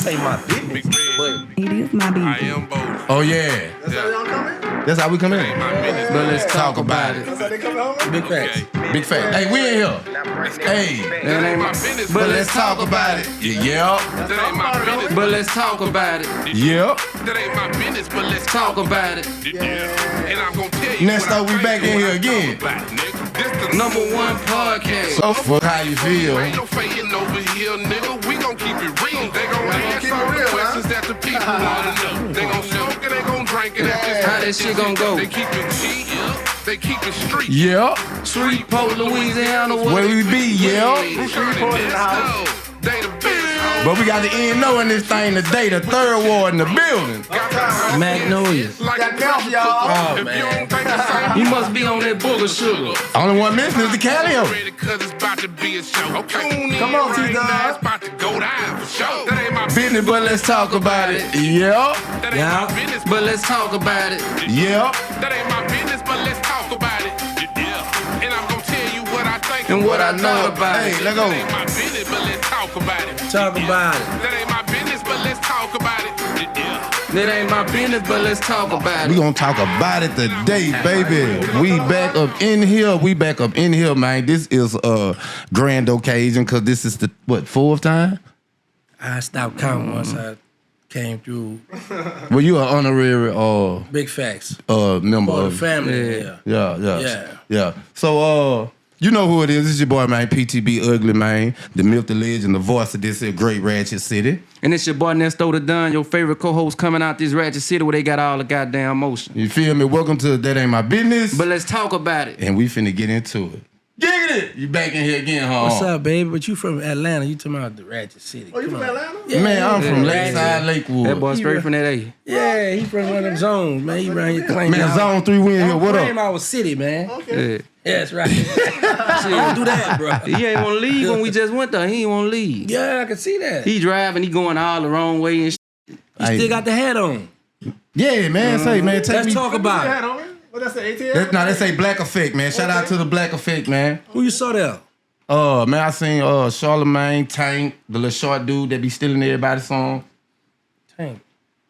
this ain't my business. But it is my business. I am both. Oh yeah. That's how y'all coming? That's how we come in. But let's talk about it. That's how they coming home? big facts. Big fact. Hey, we in here. Hey, That ain't my business. But let's talk about it. yeah, That ain't my business. But let's talk about it. yeah. That ain't my business, but let's Talk about it. Yeah. And I'm gonna tell you. Next up, we back in here again. Number one podcast. So fuck how you feel. Ain't no faking over here, nigga. We gon' keep it real. They gon' ask all the questions that the people wanna know. They gon' smoke and they gon' drink it. How that shit gon' go? They keep it G, they keep it street. Yeah, Shreveport, Louisiana. where we be, yeah. They the best. But we got the end knowing this thing today, the third ward in the building. Magnolia. Got mouth, y'all. Oh, man. You must be on that booger sugar. Only one missing is the Calio. Come on, T-Dog. About to go down for sure. That ain't my Business, but let's talk about it. Yeah, That ain't Yeah, my business, but let's talk about it. yeah. That ain't my business, but let's talk about it. Yeah. And I'm gonna tell you what I think And what I know about Hey, it. let's That go. ain't my business, but let's talk about it. Talk about it. That ain't my business, but let's talk about it. Yeah. That ain't my business, but let's talk about We it. gonna talk about it today, baby. We back up in here. We back up in here, man. This is a grand occasion because this is the, what, fourth time? I stopped counting once I came through. Well, you are honorary Big facts. member For the of family, yeah. Yeah. So, you know who it is. It's your boy, man, PTB Ugly, man. The myth, the legend, the voice of this here great ratchet city. And it's your boy Nesto the Dunn, your favorite co-host coming out this ratchet city where they got all the goddamn motion. You feel me? Welcome to That Ain't My Business. But let's talk about it. And we finna get into it. Get it! You back in here again, huh? What's up, baby? But you from Atlanta. You talking about the ratchet city. Oh, you Come from on. Atlanta? Yeah, Man, I'm from yeah. Lakeside, Lakewood. That boy straight from that A. Yeah, he from one of them zones, man. He around here claiming. Man, Zone 3 win here. What Claim up? our city, man. Okay. Yeah. Yeah, that's right. Don't do that, bro. He ain't want to leave when we just went there. He ain't want to leave. Yeah, I can see that. He driving, he going all the wrong way and He still got the hat on. Yeah, man. Say, man, take Let's me. talk about it. Homie. What that's the ATL? They say Black Effect, man. Shout out to the Black Effect, man. Who you saw there? Man, I seen Charlemagne, Tank, the little short dude that be stealing everybody's song. Tank.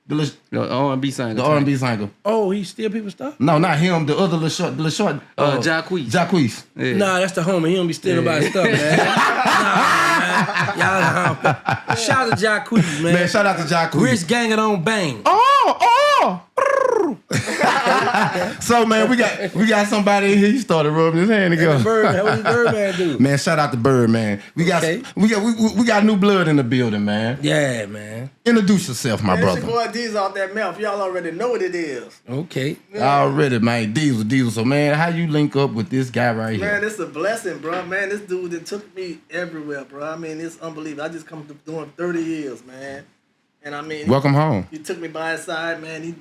The R&B singer. the R&B singer. Oh, he steal people's stuff? No, not him. The other little short. Jacquees. Jacquees. Yeah. Nah, that's the homie. He don't be stealing nobody's stuff, man. Nah, man. Y'all, shout out to Jacquees, man. Man, shout out to Jacquees. Rich gang it on bang. Oh. So, man, we got somebody in here. He started rubbing his hand together. Birdman, what did Birdman do? Man, shout out to Birdman. We got new blood in the building, man. Yeah, man. Introduce yourself, my Man, it's brother. your boy D's off that mouth. Y'all already know what it is. Okay. Already, man. Diesel. So, man, how you link up with this guy right here? Man, it's a blessing, bro. Man, this dude that took me everywhere, bro. I mean, it's unbelievable. I just come to doing 30 years, man. And I mean, Welcome home. He took me by his side, man. He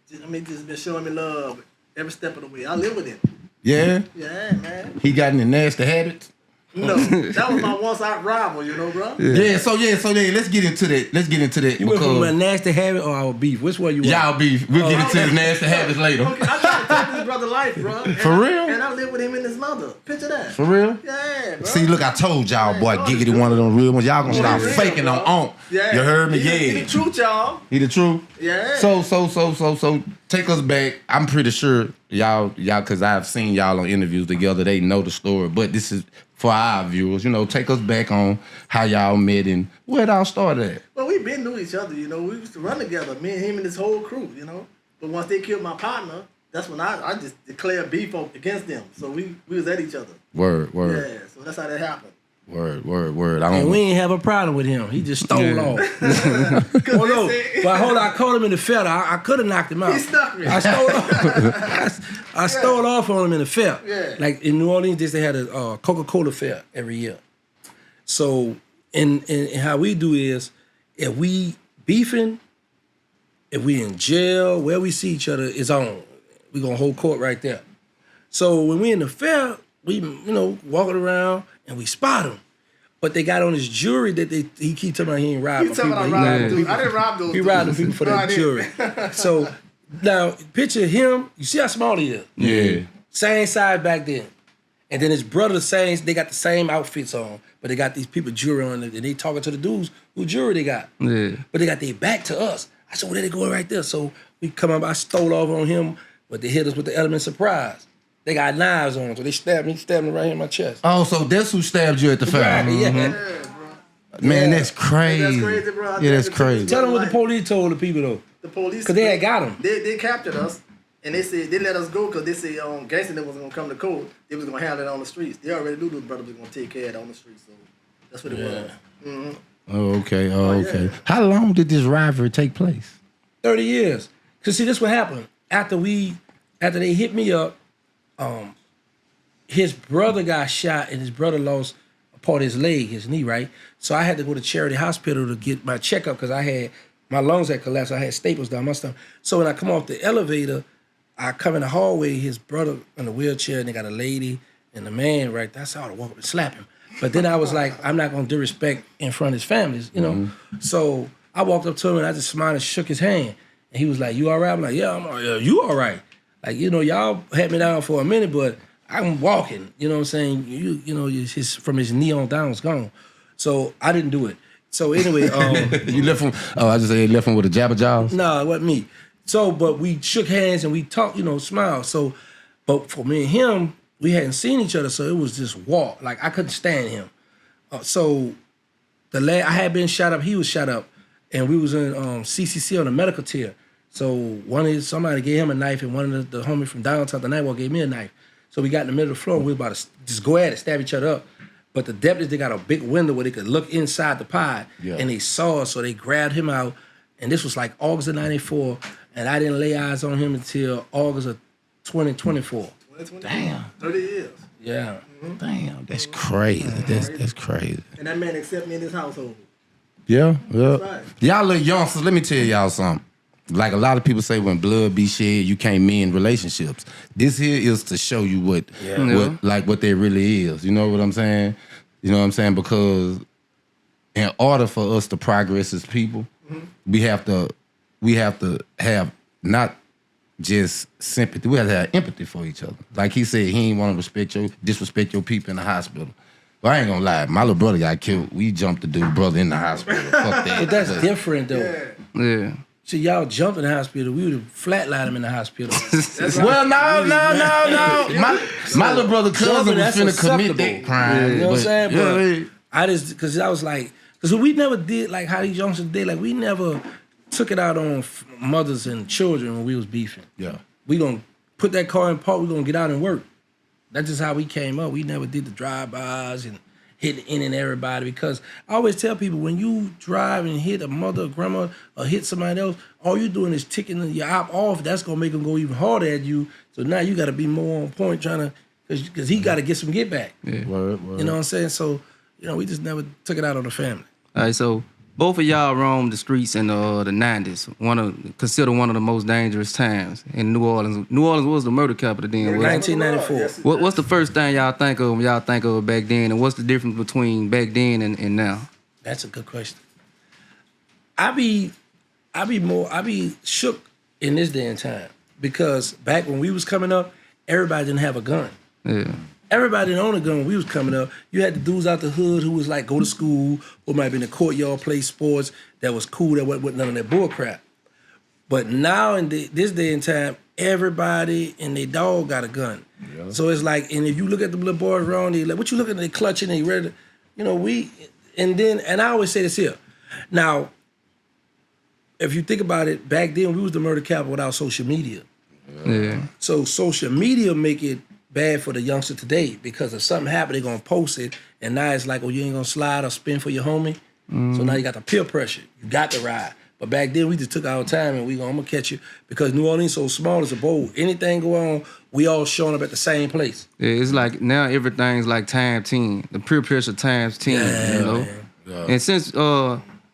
just been showing me love every step of the way. I live with him. Yeah? Yeah, man. He got any nasty habits? No, that was my one-side rival, you know, bro. Yeah, so let's get into that. You went from a nasty habit or our beef? Which one you want? Y'all beef. We'll get into the nasty habits later. Okay, I try to take his brother life, bro. For real? And I live with him and his mother. Picture that. For real? Yeah, bro. See, look, I told y'all, boy, Giggity one of them real ones. Y'all gonna stop real, faking bro. on. Yeah. You heard me? He Yeah. the truth, y'all. He the truth? Yeah. So take us back. I'm pretty sure y'all, cause I've seen y'all on interviews together. They know the story, but this is for our viewers. You know, take us back on how y'all met and where it all started at. Well, we been knew each other, you know. We used to run together, me and him and his whole crew, you know. But once they killed my partner, that's when I just declared beef against them. So we was at each other. Word. Yeah, so that's how that happened. Word. I And don't. we ain't have a problem with him. He just stole off. Well, no. But hold on, I caught him in the fair. I could have knocked him out. He stuck me. I stole off. I stole off on him in the fair. Yeah. Like in New Orleans, they had a Coca-Cola fair every year. So, and how we do is, if we beefing, if we in jail, where we see each other is on. We gonna hold court right there. So when we in the fair, we walking around and we spot him. But they got on his jury that he keep talking about he ain't robbing You people. talking about robbing dudes. I didn't rob those He dudes. robbing people for No, I that didn't. jury. So now picture him. You see how small he is. Yeah. Same size back then. And then his brother, the same, they got the same outfits on, but they got these people jewelry on, and they talking to the dudes who jewelry they got. Yeah. But they got their back to us. I said, well, there they go right there. So we come up, I stole off on him, but they hit us with the element surprise. They got knives on, so they stabbed me right here in my chest. Oh, so that's who stabbed you at the fair. Right, yeah. Man, that's crazy. That's crazy, bro. Yeah, that's crazy. Tell them what the police told the people, though. The police, because they had got him. They captured us, and they said they let us go because they said Gangsta that was gonna come to court. They was gonna handle it on the streets. They already knew the brother was gonna take care of it on the streets, so that's what it was. Mm-hmm. Oh, okay. Oh, okay. Yeah. How long did this rivalry take place? 30 years. Cause see, this what happened after they hit me up. His brother got shot, and his brother lost a part of his leg, his knee, right? So I had to go to Charity Hospital to get my checkup because my lungs had collapsed. I had staples down my stomach. So when I come off the elevator, I come in the hallway, his brother in a wheelchair, and they got a lady and a man right there. So I would walk up and slap him. But then I was like, I'm not gonna disrespect in front of his families, you know? Mm-hmm. So I walked up to him and I just smiled and shook his hand. And he was like, you all right? I'm like, yeah, I'm all right. Yeah, you all right? Like, you know, y'all had me down for a minute, but I'm walking. You know what I'm saying? You know, from his knee on down was gone. So I didn't do it. So anyway, you left him. Oh, I just said you left him with a jabber jaws. No, it wasn't me. So, but we shook hands and we talked, you know, smiled. So, but for me and him, we hadn't seen each other, so it was just walk. Like I couldn't stand him. So I had been shot up. He was shot up, and we was in CCC on a medical tier. So somebody gave him a knife, and one of the homies from downtown the night walk gave me a knife. So we got in the middle of the floor, and we were about to just go at it, stab each other up. But the deputies, they got a big window where they could look inside the pod, and they saw us, so they grabbed him out. And this was like August of '94, and I didn't lay eyes on him until August of 2024. Damn. 30 years. Yeah. Mm-hmm. Damn, that's crazy. That's crazy. And that man accepted me in his household. Yeah. Right. Y'all little youngsters, let me tell y'all something. Like a lot of people say, when blood be shed, you can't mend relationships. This here is to show you what they really is. You know what I'm saying? You know what I'm saying? Because in order for us to progress as people, we have to have not just sympathy. We have to have empathy for each other. Like he said, he ain't want to disrespect your people in the hospital. But I ain't gonna lie, my little brother got killed. We jumped the dude brother in the hospital. Fuck that. But that's different though. Yeah. See, y'all jumped in the hospital. We would have flatlined him in the hospital. Well, no. My little brother cousin was finna commit that crime. You know what I'm saying? Yeah. But I just, because I was like, because we never did like how these youngsters did. Like we never took it out on mothers and children when we was beefing. Yeah. We gonna put that car in park. We gonna get out and work. That's just how we came up. We never did the drive-bys and hit in and everybody, because I always tell people, when you drive and hit a mother or grandma or hit somebody else, all you're doing is ticking your op off. That's gonna make them go even harder at you. So now you gotta be more on point trying to, because he gotta get some get back. Yeah. Word. You know what I'm saying? So, you know, we just never took it out on the family. All right, so both of y'all roamed the streets in the 90s. Considered one of the most dangerous times in New Orleans. New Orleans was the murder capital then. 1994. What's the first thing y'all think of when y'all think of back then, and what's the difference between back then and now? That's a good question. I be shook in this day and time, because back when we was coming up, everybody didn't have a gun. Yeah. Everybody didn't own a gun when we was coming up. You had the dudes out the hood who was like go to school, or might be in the courtyard, play sports. That was cool. That wasn't none of that bull crap. But now in this day and time, everybody and their dog got a gun. Yeah. So it's like, and if you look at the little boys around, they like, what you looking at? They clutching, they ready to, you know, and I always say this here. Now, if you think about it, back then we was the murder capital without social media. Yeah. So social media make it bad for the youngster today, because if something happened, they're gonna post it, and now it's like, oh, you ain't gonna slide or spin for your homie. So now you got the peer pressure. You got to ride. But back then we just took our time and I'm gonna catch you, because New Orleans so small as a bowl. Anything go on, we all showing up at the same place. Yeah, it's like now everything's like times 10. The peer pressure times 10. Yeah, you know. Yeah. And since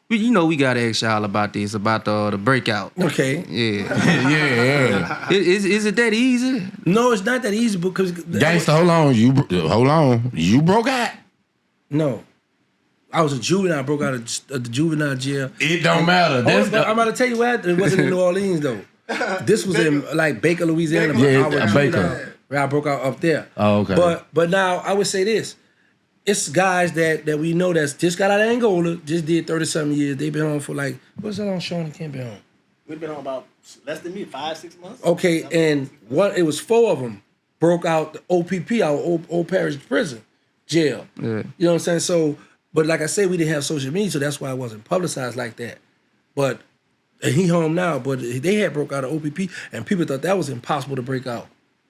we gotta ask y'all about this, about the breakout. Okay. Yeah. Yeah. Is it that easy? No, it's not that easy, because Gangsta, hold on. You broke out. No. I was a juvenile. I broke out of the juvenile jail. It don't matter. I'm about to tell you what. It wasn't in New Orleans though. This was in like Baker, Louisiana. Yeah, Baker. where I broke out up there. Oh, okay. But now I would say this. It's guys that we know that's just got out of Angola, just did 30-something years. They've been on for like, what's that on Sean can't be on? We've been on about less than me, 5-6 months. Okay, and it was 4 of them broke out the OPP, our old parish prison, jail. Yeah. You know what I'm saying? So, but like I said, we didn't have social media, so that's why it wasn't publicized like that. But and he home now, but they had broke out of OPP, and people thought that was impossible to break out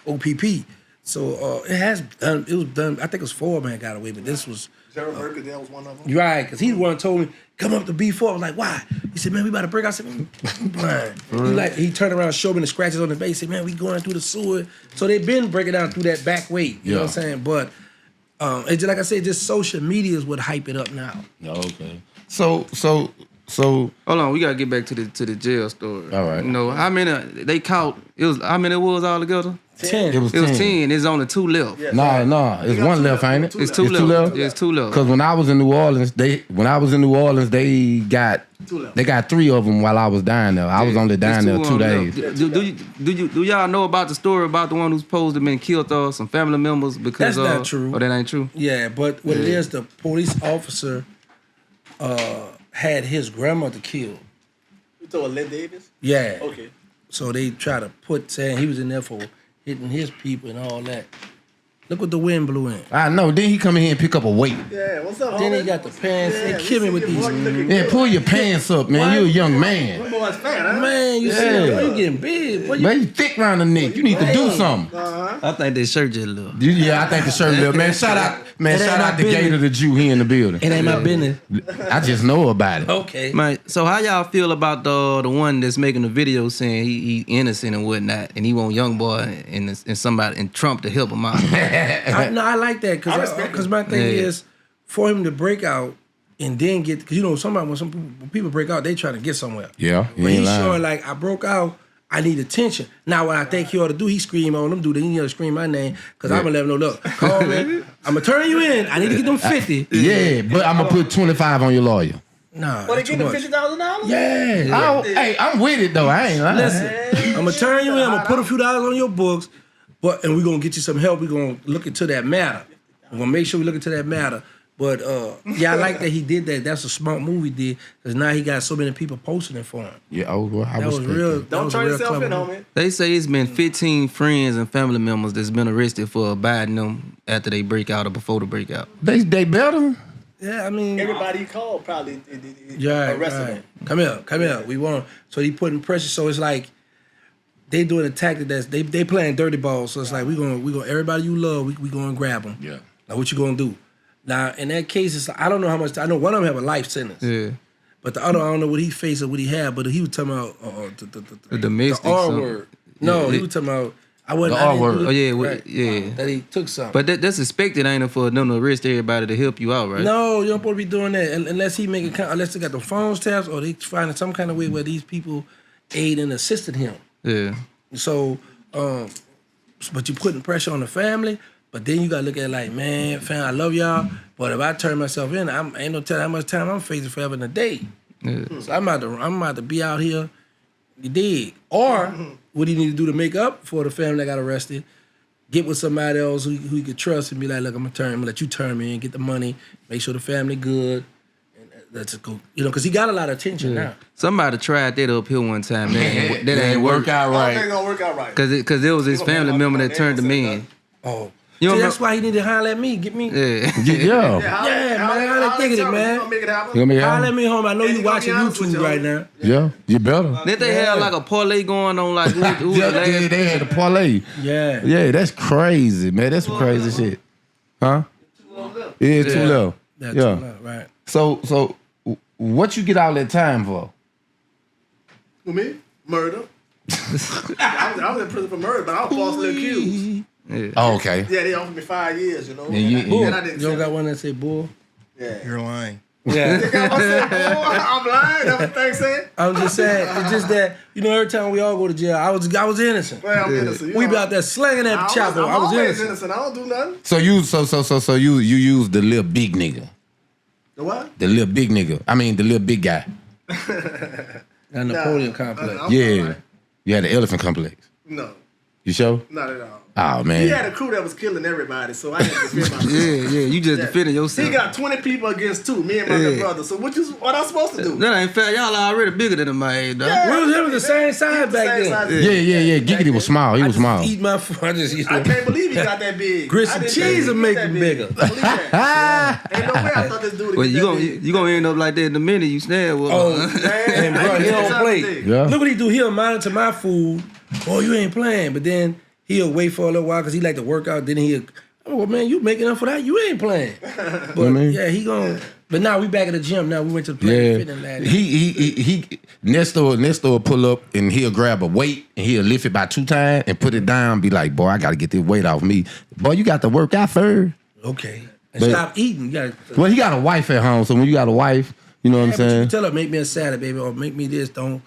OPP. So it was done. I think it was 4 men got away, but this was Gerald Burkett, that was one of them. right because he the one told me come up to B4. I was like, why? He said, man, we about to break out. I said, man, I'm blind. He turned around, showed me the scratches on the face. He said, man, we going through the sewer. So they've been breaking down through that back way. You know what I'm saying? But it's just, like I said, just social media is what hype it up now. Okay. So Hold on, we gotta get back to the jail story. All right. You know, how many they caught? It was how many it was all together? 10. it was 10. There's only 2 left. Yeah. No, it's got 1 two left, left. ain't it? It's 2 left. Yeah, it's 2 left. Because when I was in New Orleans, they got 2 left. they got 3 of them while I was down there. I was only down there 2 days. Do y'all know about the story about the one who's supposed to have been killed or some family members because That's not true. Oh, that ain't true. Yeah, but what it is, the police officer had his grandmother killed. You told Lynn Davis? Yeah. Okay. So they try to saying he was in there for hitting his people and all that. Look what the wind blew in. I know. Then he come in here and pick up a weight. Yeah, what's up, Then homie? he got the pants. Yeah, They kill me we with see these. your boy, you looking Yeah, pull your pants up, man. You a young man. Them boys fat, huh? Man, you see, Yeah. you getting big. Boy, you, Man, you thick round the neck. You need to do something. I think that shirt just a little. Yeah, I think the shirt little man. Shout out It ain't my the Gator the Jew here in the building. it ain't my business. I just know about it. Okay. Man, so how y'all feel about the one that's making the video saying he innocent and whatnot, and he want young boy and somebody and Trump to help him out? I like that respect because my thing Yeah. is for him to break out and then get because you know somebody when when people break out they trying to get somewhere. Yeah, you But ain't he's lying. showing like I broke out. I need attention. Now, what I think he ought to do, he scream on them dude. He need to scream my name because I'm gonna let him know. Look, call me. I'm gonna turn you in. I need to get them 50. Yeah, but I'm gonna put 25 on your lawyer. Nah, Well, they that's too get the much. $50,000? Yeah. Hey, I'm with it though. I ain't lying. Listen, I'm gonna turn you in. I'm gonna put a few dollars on your books, and we're gonna get you some help. We're gonna look into that matter. We're gonna make sure we look into that matter. But yeah, I like that he did that. That's a smart move he did because now he got so many people posting it for him. Yeah, I That was respect real. that. That Don't was a turn real yourself clever in, move. homie. They say it's been 15 friends and family members that's been arrested for abiding them after they break out or before the breakout. They better. Yeah, I mean, Everybody he called probably yeah, arrested right. him. Come here. We want. So he putting pressure. So it's like they doing a tactic that's they playing dirty ball. So it's like we gonna everybody you love. We gonna grab them. Yeah. Like what you gonna do? Now in that case, it's I don't know how much. I know one of them have a life sentence. Yeah. But the other, I don't know what he faced or what he had. But he was talking about The domestic the R something. word. No, he was talking about I wasn't. The I R didn't word. do it. Oh, yeah, Right. yeah. That he took something. But that's expected, ain't it, for them to arrest everybody to help you out, right? No, you don't supposed to be doing that unless he make it. Unless they got the phones taps or they finding some kind of way where these people aid and assisted him. Yeah. So, but you putting pressure on the family. But then you gotta look at it like, man, fam, I love y'all. But if I turn myself in, ain't no telling how much time I'm facing forever in a day. Yeah. So I'm about to be out here. You dig? Or what do you need to do to make up for the family that got arrested? Get with somebody else who you could trust and be like, look, I'm gonna let you turn me in, get the money, make sure the family good. And that's cool, you know, because he got a lot of attention now. Somebody tried that up here one time. That ain't work out I don't think it's gonna work out right. Because it was his family member that turned him in. Oh, You see, know, that's why he need to holler at me, get me. Yeah. Yeah. Yeah, man, I done think of it, man. Gonna make it happen. You gonna be Holler at out? me home. I know And you he gonna watching be honest with YouTube you, right homie. now. Yeah, you better. Did they have like a parlay going on like who's Yeah, the last? they had a parlay. Yeah. Yeah, that's crazy, man. That's some crazy shit. Huh? Yeah, too low. That's Yeah. too loud, right. So what you get all that time for? Who, me? Murder. I was in prison for murder, but I was falsely accused. Oh, okay. Yeah, they offered me 5 years, you know. Yeah, you- And yeah. I didn't You don't accept got one that say bull? it. Yeah. You're lying. Yeah. I said, boy, I'm lying. That's what they said. I'm just saying, it's just that, you know, every time we all go to jail, I was innocent. Well, I'm innocent. You We know. be out there slanging that chopper. I'm I was always innocent. I don't do nothing. So you use the little big nigga. The what? The little big nigga. I mean the little big guy. That Napoleon complex. I'm Yeah. alright. You had the elephant complex. No. You sure? Not at all. Oh man. He had a crew that was killing everybody, so I had to defend myself. Yeah, you just defended yourself. He got 20 people against 2, me and my little brother. So what I'm supposed to do? That ain't fair. Y'all already bigger than my age, dog. Yeah. We was the same size back then. Yeah. Giggity was small. He was small. Eat my food. I can't believe he got that big. Grits and cheese will make him bigger. Ain't no way I thought this dude Well, would you gonna end up like that in the minute you stand with. Oh, man, bro, he don't play. Yeah. Look what he do. He'll monitor my food. Oh, you ain't playing. But then he'll wait for a little while because he like to work out. Then he'll, oh, well, man, you making up for that? You ain't playing. But yeah, he gonna. But now we back at the gym. Now we went to the Planet Fitness last night. He Nestor will pull up and he'll grab a weight and he'll lift it by 2 times and put it down. Be like, boy, I gotta get this weight off me. Boy, you got to work out first. Okay. And stop eating. You gotta, well, he got a wife at home, so when you got a wife, you know what I'm saying? You tell her, make me a salad, baby, or make me this. Don't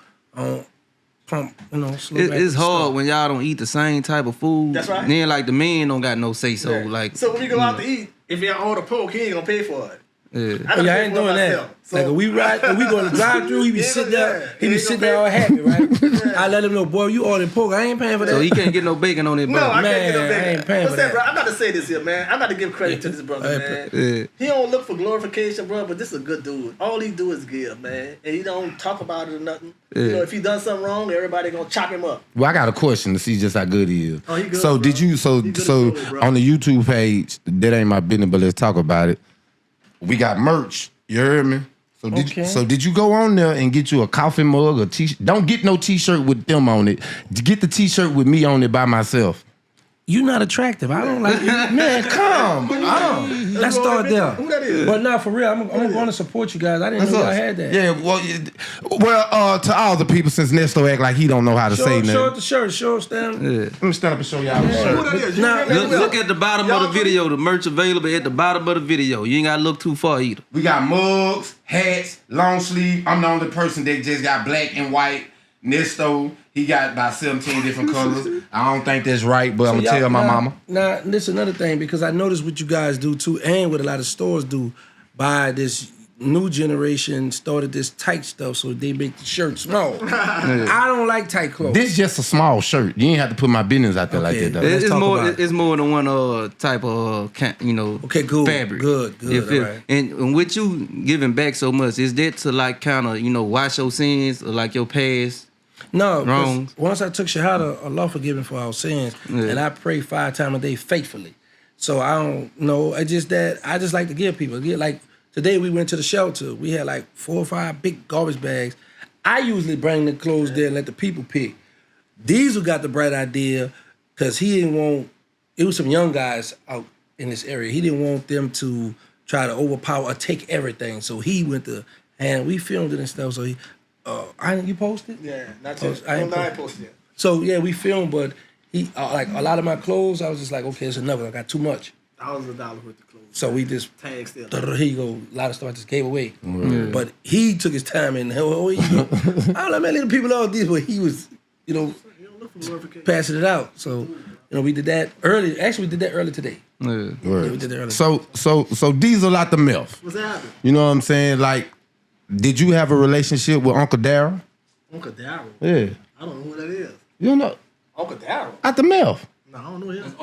pump, slow It's hard when y'all don't eat the same type of food. That's right. Then like the men don't got no say so. Yeah. Like So when we go out to eat, if you order pork, he ain't gonna pay for it. yeah. I I ain't doing that. So, Like when we ride, when we go to the drive-through, he be sitting there. He be sitting there all happy, right? I let him know, boy, you ordering pork. I ain't paying for that. So he can't get no bacon on it, bro. no, I can't get no Man, I bacon. ain't paying What's for that, that. bro? I gotta say this here, man. I gotta give credit to this brother, man. He don't look for glorification, bro, but this is a good dude. All he do is give, man. And he don't talk about it or nothing. You know, if he done something wrong, everybody gonna chop him up. Well, I got a question to see just how good he is. Oh, he good, so bro. did you? So He good so as gold, bro. on the YouTube page, that ain't my business, but let's talk about it. We got merch. You heard me? So did you go on there and get you a coffee mug or t-shirt? Don't get no t-shirt with them on it. Get the t-shirt with me on it by myself. You not attractive. I don't like you. Man, come on. Let's start there. Who that is? But no, for real, I'm going to support you guys. I didn't know y'all had that. Yeah, well, to all the people, since Nestor act like he don't know how to say Show nothing. the shirt. Show stand. Let me stand up and show y'all the Who shirt. that is? Nah, Look at the bottom of the video. The merch available at the bottom of the video. You ain't gotta look too far either. We got mugs, hats, long sleeve. I'm the only person that just got black and white. Nesto, he got about 17 different colors. I don't think that's right, but I'm gonna tell my mama. Now, this is another thing, because I noticed what you guys do too, and what a lot of stores do, by this new generation started this tight stuff, so they make the shirt small. I don't like tight clothes. This just a small shirt. You ain't have to put my business out there like Okay. that, though. Let's It's talk more. about it. It's more than one type of Okay, cool. fabric. Good, You feel? all right. And with you giving back so much, is that to like kind of wash your sins or like your past? No, 'cause Wrong. once I took Shahada, Allah forgive me for our sins, and I pray 5 times a day faithfully. So I don't know. I just like to give people. Like today we went to the shelter. We had like 4 or 5 big garbage bags. I usually bring the clothes there and let the people pick. Diesel got the bright idea because he didn't want. It was some young guys out in this area. He didn't want them to try to overpower or take everything. So he went to, and we filmed it and stuff. So he. You posted? Yeah, not Oh, yet. I ain't I posted yet. So yeah, we filmed, but he like a lot of my clothes. I was just like, okay, it's enough. I got too much. $1 worth of clothes. So we just Tag still. here you go. A lot of stuff I just gave away. But he took his time and I don't know, man, little people all these, but he was, You don't look for glorification. passing it out. So we did that early. Actually, we did that early today. Yeah. Yeah, we did that early. So Diesel out the mouth. What's happening? You know what I'm saying? Like, did you have a relationship with Uncle Darryl? Uncle Darryl. Yeah. I don't know who that is. You don't know? Uncle Darryl? Out the mouth. No, I don't know him.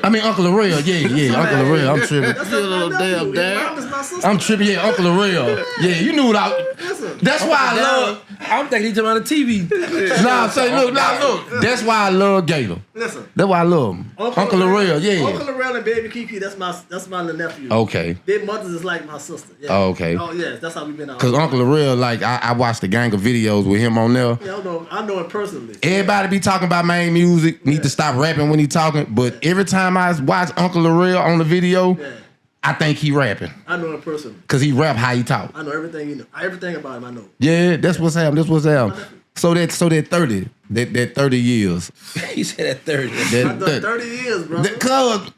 I mean, Uncle Larrell. Yeah, Uncle Larrell. I'm tripping. That's a little damn dad. That's my sister. I'm tripping. Yeah, Uncle Larrell. Yeah, you knew what I. Listen. That's why I love. I'm thinking he talking about the TV. Look. That's why I love Gator. Listen. That's why I love him. Uncle Larell, yeah. Uncle Larell and Baby Kiki, that's my little nephew. Okay. Their mothers is like my sister. Yeah. Oh, okay. Oh, yeah, that's how we been out. Cause Uncle Larell, like I watched the gang of videos with him on there. Yeah, I know him personally. Everybody be talking about MaineMusik. Need to stop rapping when he talking. But every time I watch Uncle Larell on the video, Yeah. I think he rapping. I know him personally. Cause he rap how he talk. I know everything you know. Everything about him I know. Yeah, that's what's happening. That's what's happening. So that 30, that 30 years. He said at 30. I've done 30 years, bro.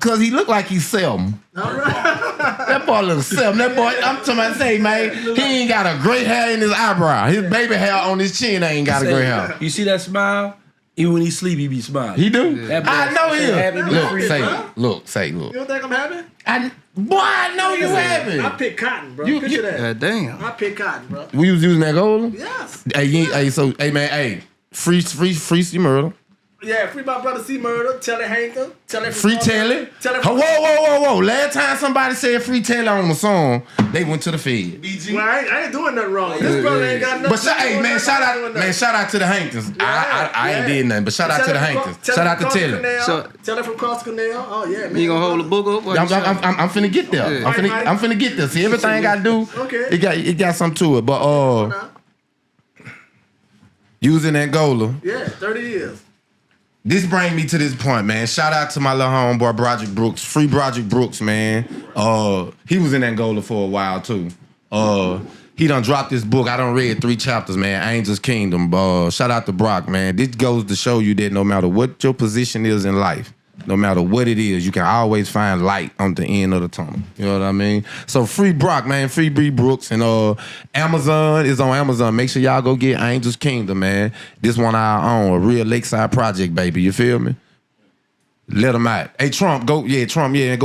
Cause he look like he's Selma. All right. That boy looks Selma. That boy, I'm talking about say, man, he ain't got a gray hair in his eyebrow. His baby hair on his chin ain't got a gray hair. You see that smile? Even when he sleep, he be smiling. He do? That boy- I know happy him. be Look, free. say, You don't think I'm happy? boy, I know you I happy. pick cotton, bro. You- Picture you- that. Damn. I pick cotton, bro. We was using that gold? Yes. Hey, man, hey, free murder. Yeah, free my brother C Murder. Telly Hankton. Telly Free Telly. Whoa. Last time somebody said free Telly on the song, they went to the Fed. Well, I ain't doing nothing wrong. This brother ain't got nothing. But hey, man, shout out to the Hankins. I ain't did nothing, but shout out to the Hankins. Shout out to Telly. Telly from Cross Canal. Oh yeah, man. You gonna hold the book up? I'm finna get there. I'm finna get there. See, everything I gotta do, it got something to it. But using Angola. Yeah, 30 years. This brings me to this point, man. Shout out to my little homeboy, Broderick Brooks. Free Broderick Brooks, man. He was in Angola for a while, too. He done dropped this book. I done read 3 chapters, man. Angel's Kingdom. Shout out to Brock, man. This goes to show you that no matter what your position is in life, no matter what it is, you can always find light on the end of the tunnel. You know what I mean? So free Brock, man. Free B. Brooks. And Amazon is on Amazon. Make sure y'all go get Angel's Kingdom, man. This one I own. A real Lakeside project, baby. You feel me? Let him out. Hey, Trump, go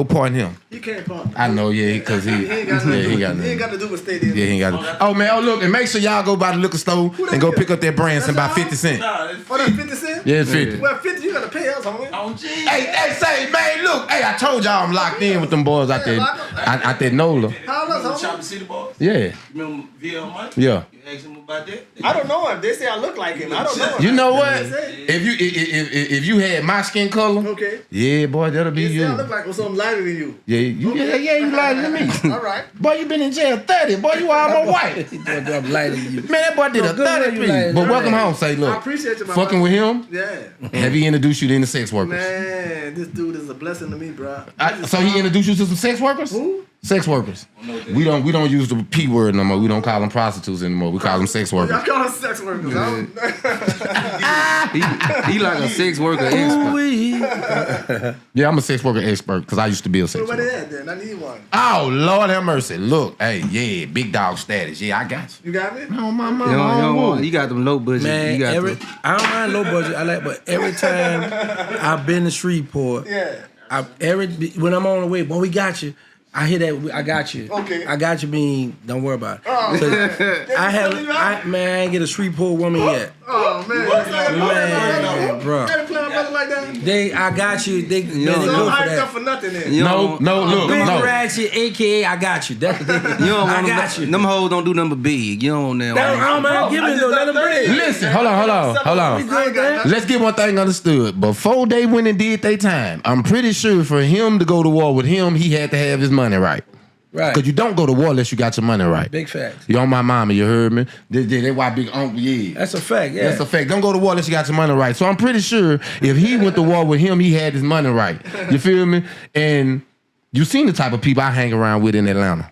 pardon him. He can't pardon. I know, because he ain't got to do with stay there. Yeah, he ain't got to. Oh, man, look, and make sure y'all go by the liquor store and go pick up that brand and buy 50 cents. That's 50 cents? Yeah, it's 50. Well, 50, you got to pay us, homie. Oh, geez. Hey, say, man, look. Hey, I told y'all I'm locked in with them boys out there. Out there, NOLA. How old is Chopper City boys? Yeah. Remember VL Mike? Yeah. You asked him about that? I don't know him. They say I look like him. I don't know him. You know what? If you had my skin color, okay. Yeah, boy, that'll be you. I look like something lighter than you. Yeah, you lighter than me. All right. Boy, you been in jail 30. Boy, you almost white. I'm lighter than you. Man, that boy did a 30 piece. But welcome home. Say, look. I appreciate you, my fucking with him? Yeah. Have he introduced you to any sex workers? Man, this dude is a blessing to me, bro. So he introduced you to some sex workers? Who? Sex workers. We don't use the P word no more. We don't call them prostitutes anymore. We call them sex workers. Y'all call them sex workers. He like a sex worker expert. Yeah, I'm a sex worker expert because I used to be a sex Where worker. they at then? I need one. Oh, Lord have mercy. Look, hey, yeah, big dog status. Yeah, I got you. You got me? No, my You don't want, you got them low budget. Man, you got I don't mind low budget. But every time I've been to Shreveport, when I'm on the way, boy, we got you. I hear that. I got you. Okay. I got you. Mean, don't worry about it. Oh, I ain't get a Shreveport woman yet. Oh man, bro. They playing brother like that. I got you. They So go I'm for hyped that. up for nothing then. Big Look. ratchet, AKA I got you. That's the thing. I got you. Them hoes don't do nothing but big. You don't know. I don't mind giving it though. Let them bring. Listen, hold on. Let's get one thing understood. Before they went and did their time, I'm pretty sure for him to go to war with him, he had to have his money right. Right. Because you don't go to war unless you got your money right. Big facts. You on my mama, you heard me? That's why big uncle, yeah. That's a fact, yeah. That's a fact. Don't go to war unless you got your money right. So I'm pretty sure if he went to war with him, he had his money right. You feel me? And you seen the type of people I hang around with in Atlanta.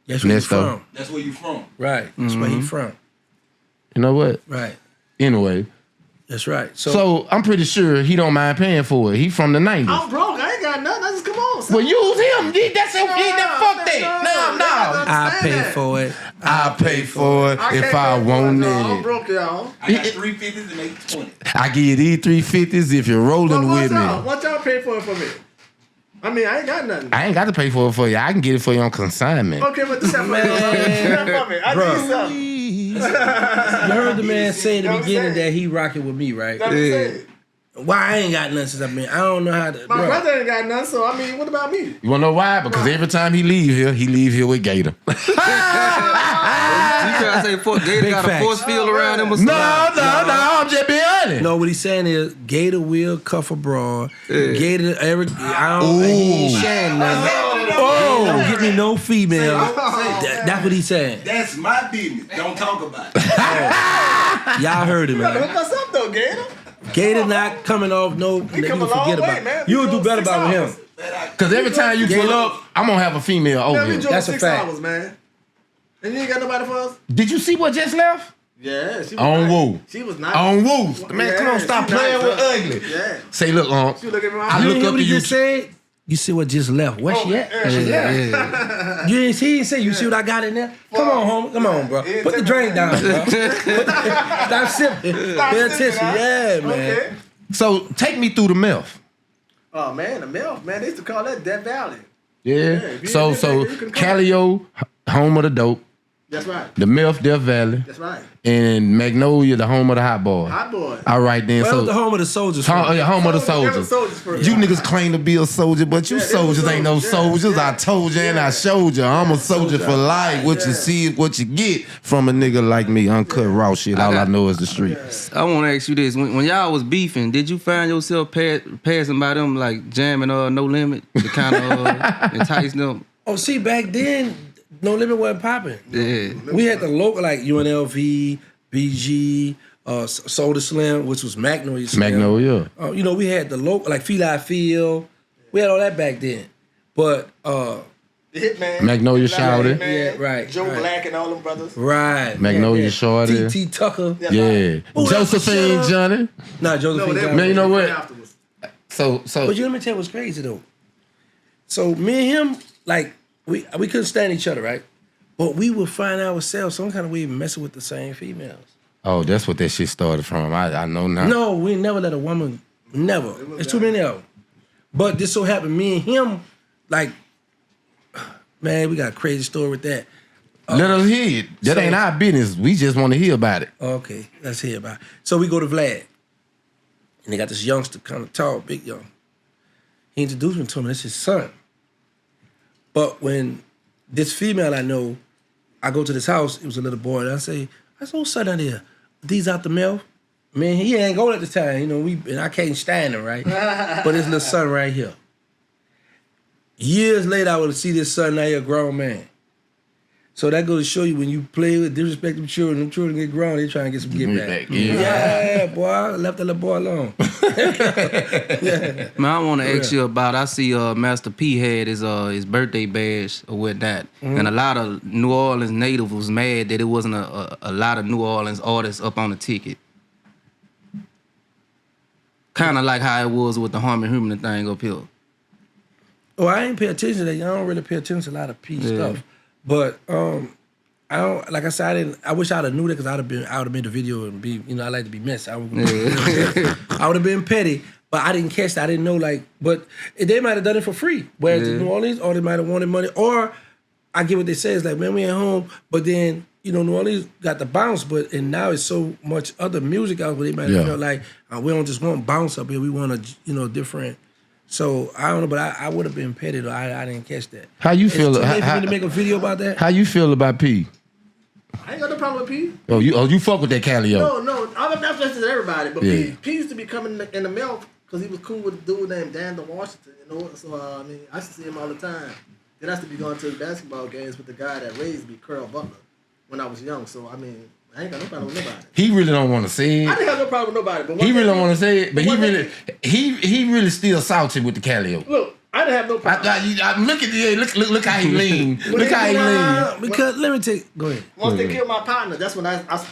That's where you from. That's where you from. Right. That's where he from. You know what? Right. Anyway. That's right. So I'm pretty sure he don't mind paying for it. He from the 90s. I'm broke. I ain't got nothing. I just come on. Well, use him. That's it. Fuck that. No. I pay for it. I'll pay for it if I want I'm it. broke, y'all. I got 350s and make 20. I give you these 350s if you're rolling with me. What y'all pay for it for me? I mean, I ain't got nothing. I ain't got to pay for it for you. I can get it for you on consignment. Okay, but this happened. I need something. You heard the man say in the beginning that he rocking with me, right? Why I ain't got nothing since I've been. I don't know how to. My brother ain't got nothing, so I mean, what about me? You wanna know why? Because every time he leave here with Gator. You trying to say Gator got a force field around him or something? No, I'm just being honest. No, what he's saying is Gator will cuff a broad. Gator, he ain't sharing nothing. Don't give me no female. That's what he's saying. That's my business. Don't talk about it. Y'all heard it, You gotta man. hook us up though, Gator. Gator not coming off no. He You come a forget long way, about man. it. You'll do better about with him. Because every time you pull up, I'm gonna have a female over Man, we here. drove That's a 6 fact. hours, man. And you ain't got nobody for us? Did you see what just left? Yeah, she was On nice. Woo. She was nice. On Woo. Man, come on, stop she playing nice, with huh? ugly. Yeah. Say, look, She look at me. I You look didn't hear up what to he you. just said? You see what just left? Where she at? Yeah. You didn't see? He didn't say, you see what I got in there? Come on, homie. Come on, bro. Put the drink down, bro. Stop sipping. Pay attention. Yeah, man. Okay. So take me through the MILF. Oh, man, the MILF, man. They used to call that Death Valley. Yeah. if you So did that, you can come. Callio, home of the dope. That's right. The Milf, Death Valley. That's right. And Magnolia, the home of the Hotboyz. Hotboyz. All right then. Well, So the home of the soldiers. home of the They were soldiers. soldiers first. You niggas claim to be a soldier, but you Yeah, they soldiers were ain't no soldiers. soldiers. Yeah. I told you and I showed you. I'm a soldier for life. What you see is what you get from a nigga like me. Uncut raw shit. All I know is the streets. I want to ask you this: when y'all was beefing, did you find yourself passing by them like jamming No Limit to kind of entice them? Oh, see, back then, No Limit wasn't popping. Yeah. We had the local like UNLV, BG, Soda Slim, which was Magnolia Slim. Magnolia. You know, we had the local like Feel Feel. We had all that back then. But The Hitman. Magnolia Shouted. Yeah, right, Joe right. Black and all them brothers. right, Magnolia Shorty. T Tucker. Yeah. Yeah. Ooh, Josephine that's a Johnny. Nah, Josephine. No, they Johnson. Man, you know what? Afterwards. So But you let me tell you what's crazy though. So me and him, like, we couldn't stand each other, right? But we would find ourselves some kind of way messing with the same females. oh, that's what that shit started from. I know now. No, we never let a woman, never. It's too many of them. But this so happened, me and him, like, man, we got a crazy story with that. Let us hear it. That So- ain't our business. We just want to hear about it. Okay, let's hear about it. So we go to Vlad. And they got this youngster, kind of tall, big young. He introduced me to him, that's his son. But when this female I know, I go to this house, it was a little boy, and I say, that's old son out there. These out the mail. Man, he ain't going at the time, you know, and I can't stand him, right? But his little son right here. Years later, I would see this son now, he a grown man. So that goes to show you when you play with disrespectful children, them children get grown, they trying to get some get back. Yeah, boy, I left that little boy alone. Man, I want to ask you about. I see Master P had his birthday bash or whatnot, and a lot of New Orleans native was mad that it wasn't a lot of New Orleans artists up on the ticket. Kind of like how it was with the Harmon Human thing up here. Oh, I ain't pay attention to that. I don't really pay attention to a lot of P stuff. But I don't, like I said, I wish I'd have knew that because I would have made the video and be, you know, I like to be messy. I would have been petty, but I didn't catch that. I didn't know, like, but they might have done it for free. Whereas in New Orleans, or they might have wanted money, or I get what they say. It's like, man, we at home, but then, you know, New Orleans got the bounce, and now it's so much other music out where they might have felt like, we don't just want bounce up here, we want a, you know, different. So I don't know, but I would have been petty though. I didn't catch that. How you It's feel? too late for me to make a video about that. How you feel about P? I ain't got no problem with P. Oh, you fuck with that Calio? No, I'm not just to everybody, but Yeah. P used to be coming in the mail because he was cool with a dude named Dan Washington, you know. So I mean, I used to see him all the time. Then I used to be going to the basketball games with the guy that raised me, Curl Butler, when I was young. So I mean, I ain't got no problem with nobody. He really don't want to say I it. didn't have no problem with nobody, but He one really thing- don't want to say it, but one thing- he really still salty with the Calio. Look, I didn't have no problem. Look at look how he lean. Look how he lean. Because let me take. Go ahead. Once they killed my partner, that's when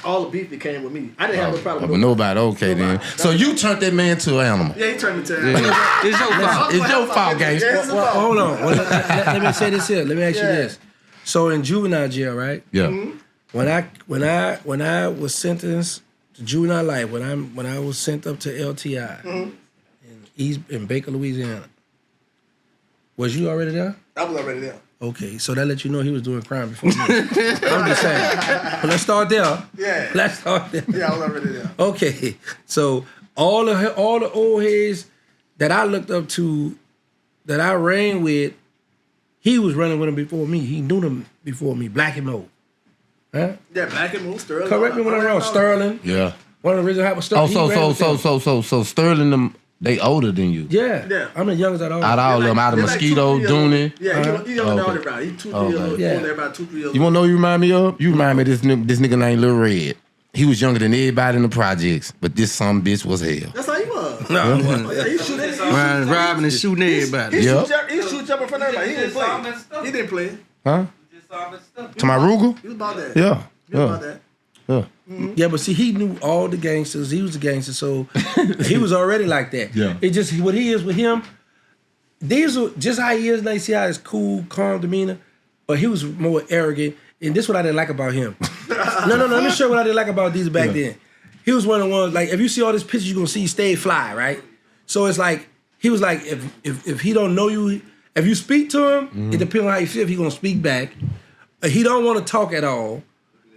all the beef became with me. I didn't have no problem But with nobody, okay then. Nobody. So you turned that man to an animal. Yeah, he turned me to It's your fault. It's your fault, gangster. Yeah, it's his Well, fault. hold on. Well, let me say this here. Let me ask you Yeah. this. So in juvenile jail, right? Yeah. When I was sentenced to juvenile life, when I was sent up to LTI in Baker, Louisiana, was you already there? I was already there. Okay, so that let you know he was doing crime before me. I'm just saying. But let's start there. Yeah. Let's start there. Yeah, I was already there. Okay, so all the old heads that I looked up to, that I ran with, he was running with them before me. He knew them before me. Black and Mo. Huh? Yeah, Black and Moon, Sterling. Correct me when I'm wrong. Sterling. Yeah. One of the original Hyper Sterling. Oh, He ran with them. so Sterling them they older than you. Yeah. Yeah. I'm the youngest out of all. Out of all of them, out of They're like Mosquito, 2-3 years old. Dooney. Yeah, he don't know Okay. everybody. He 2-3 years Okay. old. Yeah. Everybody 2-3 years old. You wanna know who you remind me of? You remind me of this nigga named Lil Red. He was younger than everybody in the projects, but this some bitch was hell. That's how he was. No, it wasn't. Oh, yeah, he shoot it. Riding, robbing and shooting everybody. He Yep. shoot jump in front of everybody. He didn't play. He didn't play. Huh? To my Ruger? He was about that. Yeah. He was about Yeah. that. Yeah. Yeah, but see, he knew all the gangsters. He was a gangster, so he was already like that. Yeah. It just what he is with him. These are just how he is. Like, see how his cool, calm demeanor, but he was more arrogant. And this is what I didn't like about him. No. Let me show you what I didn't like about these back then. He was one of the ones, like, if you see all these pictures, you're gonna see he stayed fly, right? So it's like he was like, if he don't know you, if you speak to him, it depends on how you feel. If he gonna speak back, he don't want to talk at all.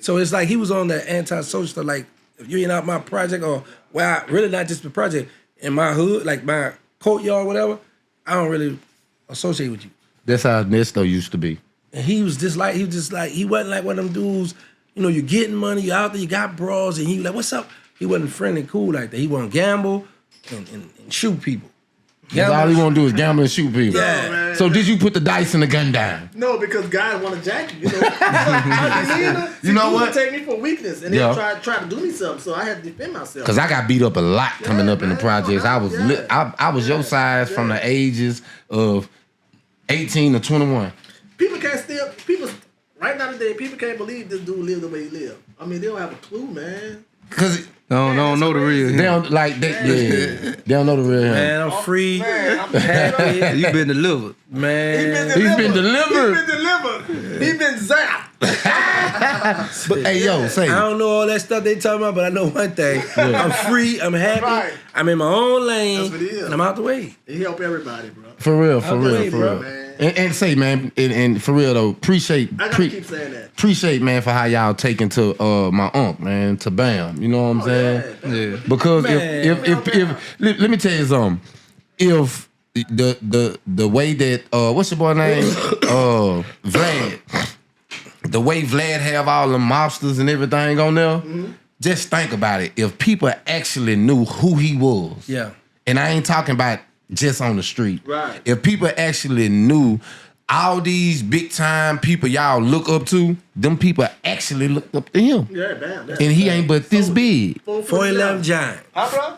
So it's like he was on that anti-social stuff. Like if you ain't out my project or really not just the project in my hood, like my courtyard, whatever. I don't really associate with you. That's how Nesto used to be. And he wasn't like one of them dudes. You know, you're getting money, you're out there, you got bras, and he was like, "What's up?" He wasn't friendly, cool like that. He wanted to gamble and shoot people. That's all he want to do is gamble and shoot people. Yeah. Man. So did you put the dice and the gun down? No, because guys want to jack you. You know what? Take me for weakness, and Yeah. they try to do me something, so I had to defend myself. Cause I got beat up a lot coming up in the man. projects. I was I was your size from the ages of 18 to 21. People right now today, people can't believe this dude lived the way he lived. I mean, they don't have a clue, man. Cause Don't know the real they him. don't like that. Yeah, they don't know the real him. Man, I'm free. Man, I'm happy. You been delivered. Man. He's been delivered. He's been delivered. He's been zapped. But hey, yo, say I don't know all that stuff they talking about, but I know one thing. I'm free. I'm happy. Right. I'm in my own lane. That's what it is. And I'm out the way. He help everybody, bro. for real, for Out the real, way, for bro. real. And say, man, and for real though, appreciate I gotta keep saying that. appreciate, man, for how y'all taking to my unc, man, to Bam. You know what I'm saying? Yeah. Because Man. if let me tell you something. If the way that what's your boy name? Vlad. The way Vlad have all the mobsters and everything on there, just think about it. If people actually knew who he was, Yeah. and I ain't talking about just on the street. Right. If people actually knew all these big time people y'all look up to, them people actually looked up to him. Yeah, damn. And he ain't but this big. 4'11" giant. Huh, bro?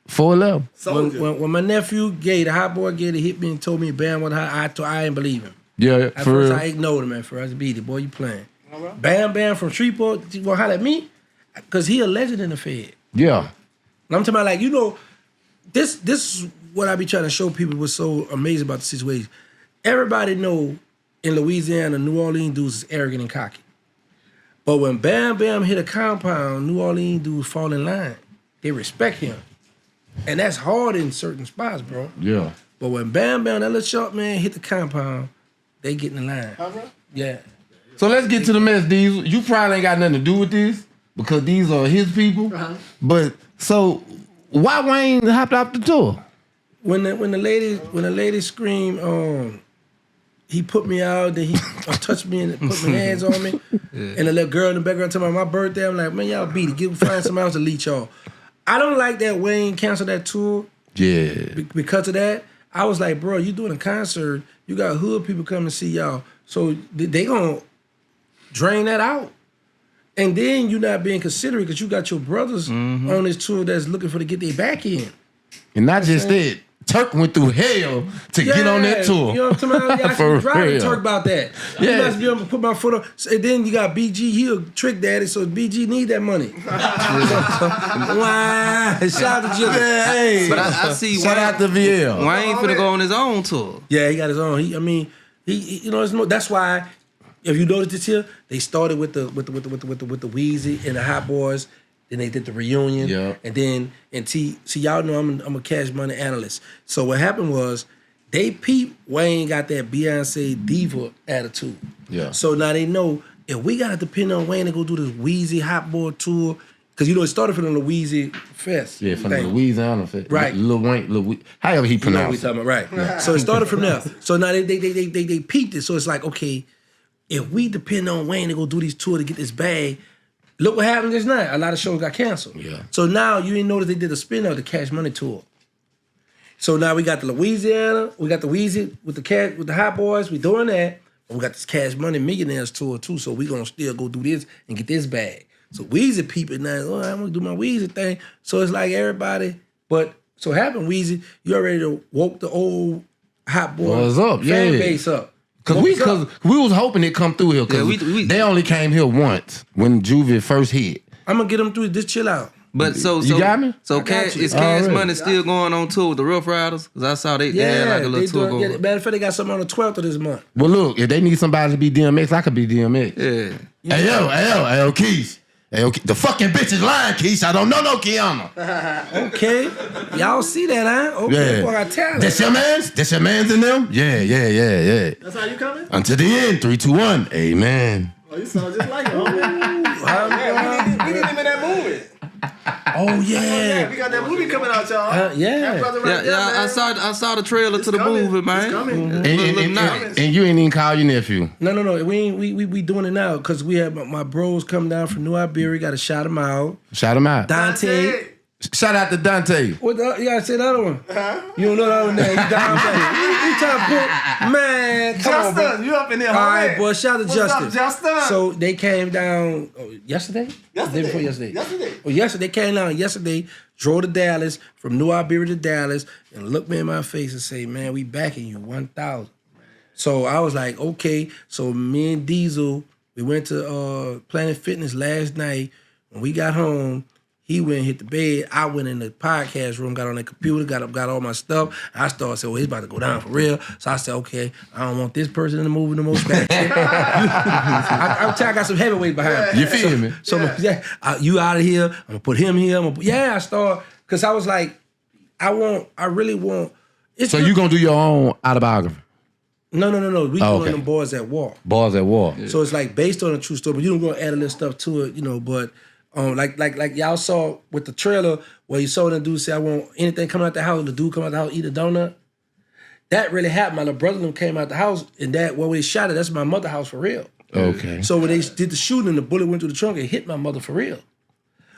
4'11". Soldier. When my nephew Gay, the hot boy Gay, hit me and told me Bam was hot, I ain't believe him. Yeah, At for first real. I ignored him at first. I beat it, boy, you playing. Bam from Shreveport, you want to holler at me? Because he a legend in the Fed. Yeah. And I'm talking about like, you know, this is what I be trying to show people what's so amazing about the situation. Everybody know in Louisiana, New Orleans dudes is arrogant and cocky. But when Bam hit a compound, New Orleans dudes fall in line. They respect him. And that's hard in certain spots, bro. Yeah. But when Bam, that little short man hit the compound, they get in the line. Huh, bro? Yeah. So let's get to the mess, Diesel. You probably ain't got nothing to do with this because these are his people. Uh-huh. But so why Wayne hopped off the tour? When the lady screamed, he put me out, then he touched me and put my hands on me. And the little girl in the background talking about my birthday. I'm like, man, y'all beat it. Find somebody else to leech y'all. I don't like that Wayne canceled that tour. Yeah. Because of that. I was like, bro, you doing a concert, you got hood people coming to see y'all. So they gonna drain that out. And then you not being considerate because you got your brothers on this tour that's looking for to get their back in. And not just that, Turk went through hell to get on that tour. You know what I'm talking about? I For should drive real. and talk about that. Yeah. You must be able to put my foot on. And then you got BG, he a trick daddy, so BG need that money. Wow. Shout out to Jimmy. Hey. But I see Shout out to VL. Wayne finna go on his own tour. Yeah, he got his own. He you know, that's why if you notice this here, they started with the Weezy and the Hotboyz. Then they did the reunion. Yeah. And then see y'all know I'm a cash money analyst. So what happened was they peeped Wayne got that Beyonce diva attitude. Yeah. So now they know if we gotta depend on Wayne to go do this Weezy Hotboy tour, because you know it started from the Weezy Fest. Yeah, from thing. Louisiana. Fest. Right. Lil Wayne, however he You know what we pronounced it. talking about, right? So it started from there. So now they peeped it. So it's like, okay, if we depend on Wayne to go do these tours to get this bag, look what happened just now. A lot of shows got canceled. Yeah. So now you didn't notice they did a spin of the Cash Money tour. So now we got the Louisiana, we got the Weezy with the Hotboyz. We doing that, and we got this Cash Money Millionaires tour too. So we gonna still go do this and get this bag. So Weezy people now, I'm gonna do my Weezy thing. So it's like everybody, but so happened Weezy, you already woke the old Hotboy What's up? fan Yeah. base up. Cause we was hoping it come through here. Cause we- they only came here once when Juvie first hit. I'm gonna get them through. Just chill out. But You got me? So got Cash you. is Cash Already. Money still going on tour with the Rough Riders? Because I saw they had like a little tour doing. going. Matter of fact, they got something on the 12th of this month. Well, look, if they need somebody to be DMX, I could be DMX. Yeah. Hey yo, Keith. Hey, yo, the fucking bitch is lying, Keith. I don't know no Kiana. Okay, y'all see that, huh? Okay, Yeah. boy, I tell That's it. your mans? That's your mans in them? Yeah. That's how you coming? Until the end, 3, 2, 1. Amen. Oh, you sound just like it, homie. Oh yeah. We got that movie coming out, y'all. Yeah. That brother right there, man. I saw the trailer It's to the coming. movie, man. It's coming. And you ain't even call your nephew. No. We doing it now because we have my bros come down from New Iberia. Got to shout them out. Shout him out. Dante. Shout out to Dante. What the, you gotta say the other one. You don't know the other one. He's down there. You trying to put man? Come on, bro. Justin, you up in there? All right, boy. Shout out to What's Justin. up, Justin? So they came down yesterday. Day before yesterday. Well, yesterday they came down yesterday. Drove to Dallas from New Iberia to Dallas and looked me in my face and say, "Man, we backing you 1,000." So I was like, okay. So me and Diesel, we went to Planet Fitness last night. When we got home, he went and hit the bed. I went in the podcast room, got on the computer, got all my stuff. I started saying, well, he's about to go down for real. So I said, okay, I don't want this person in the movie no more. I got some heavyweight behind me. You feel me? So you out of here. I'm going to put him here. I started, because I was like, I really want. So you gonna do your own autobiography? No. We doing okay. them Boys at War. Boys at War. So it's like based on a true story, but you don't go add a little stuff to it, but like y'all saw with the trailer where you saw the dude say, I want anything coming out the house, the dude come out the house, eat a donut. That really happened. My little brother came out the house, and that where we shot it, that's my mother's house for real. Okay. So when they did the shooting, the bullet went through the trunk and hit my mother for real.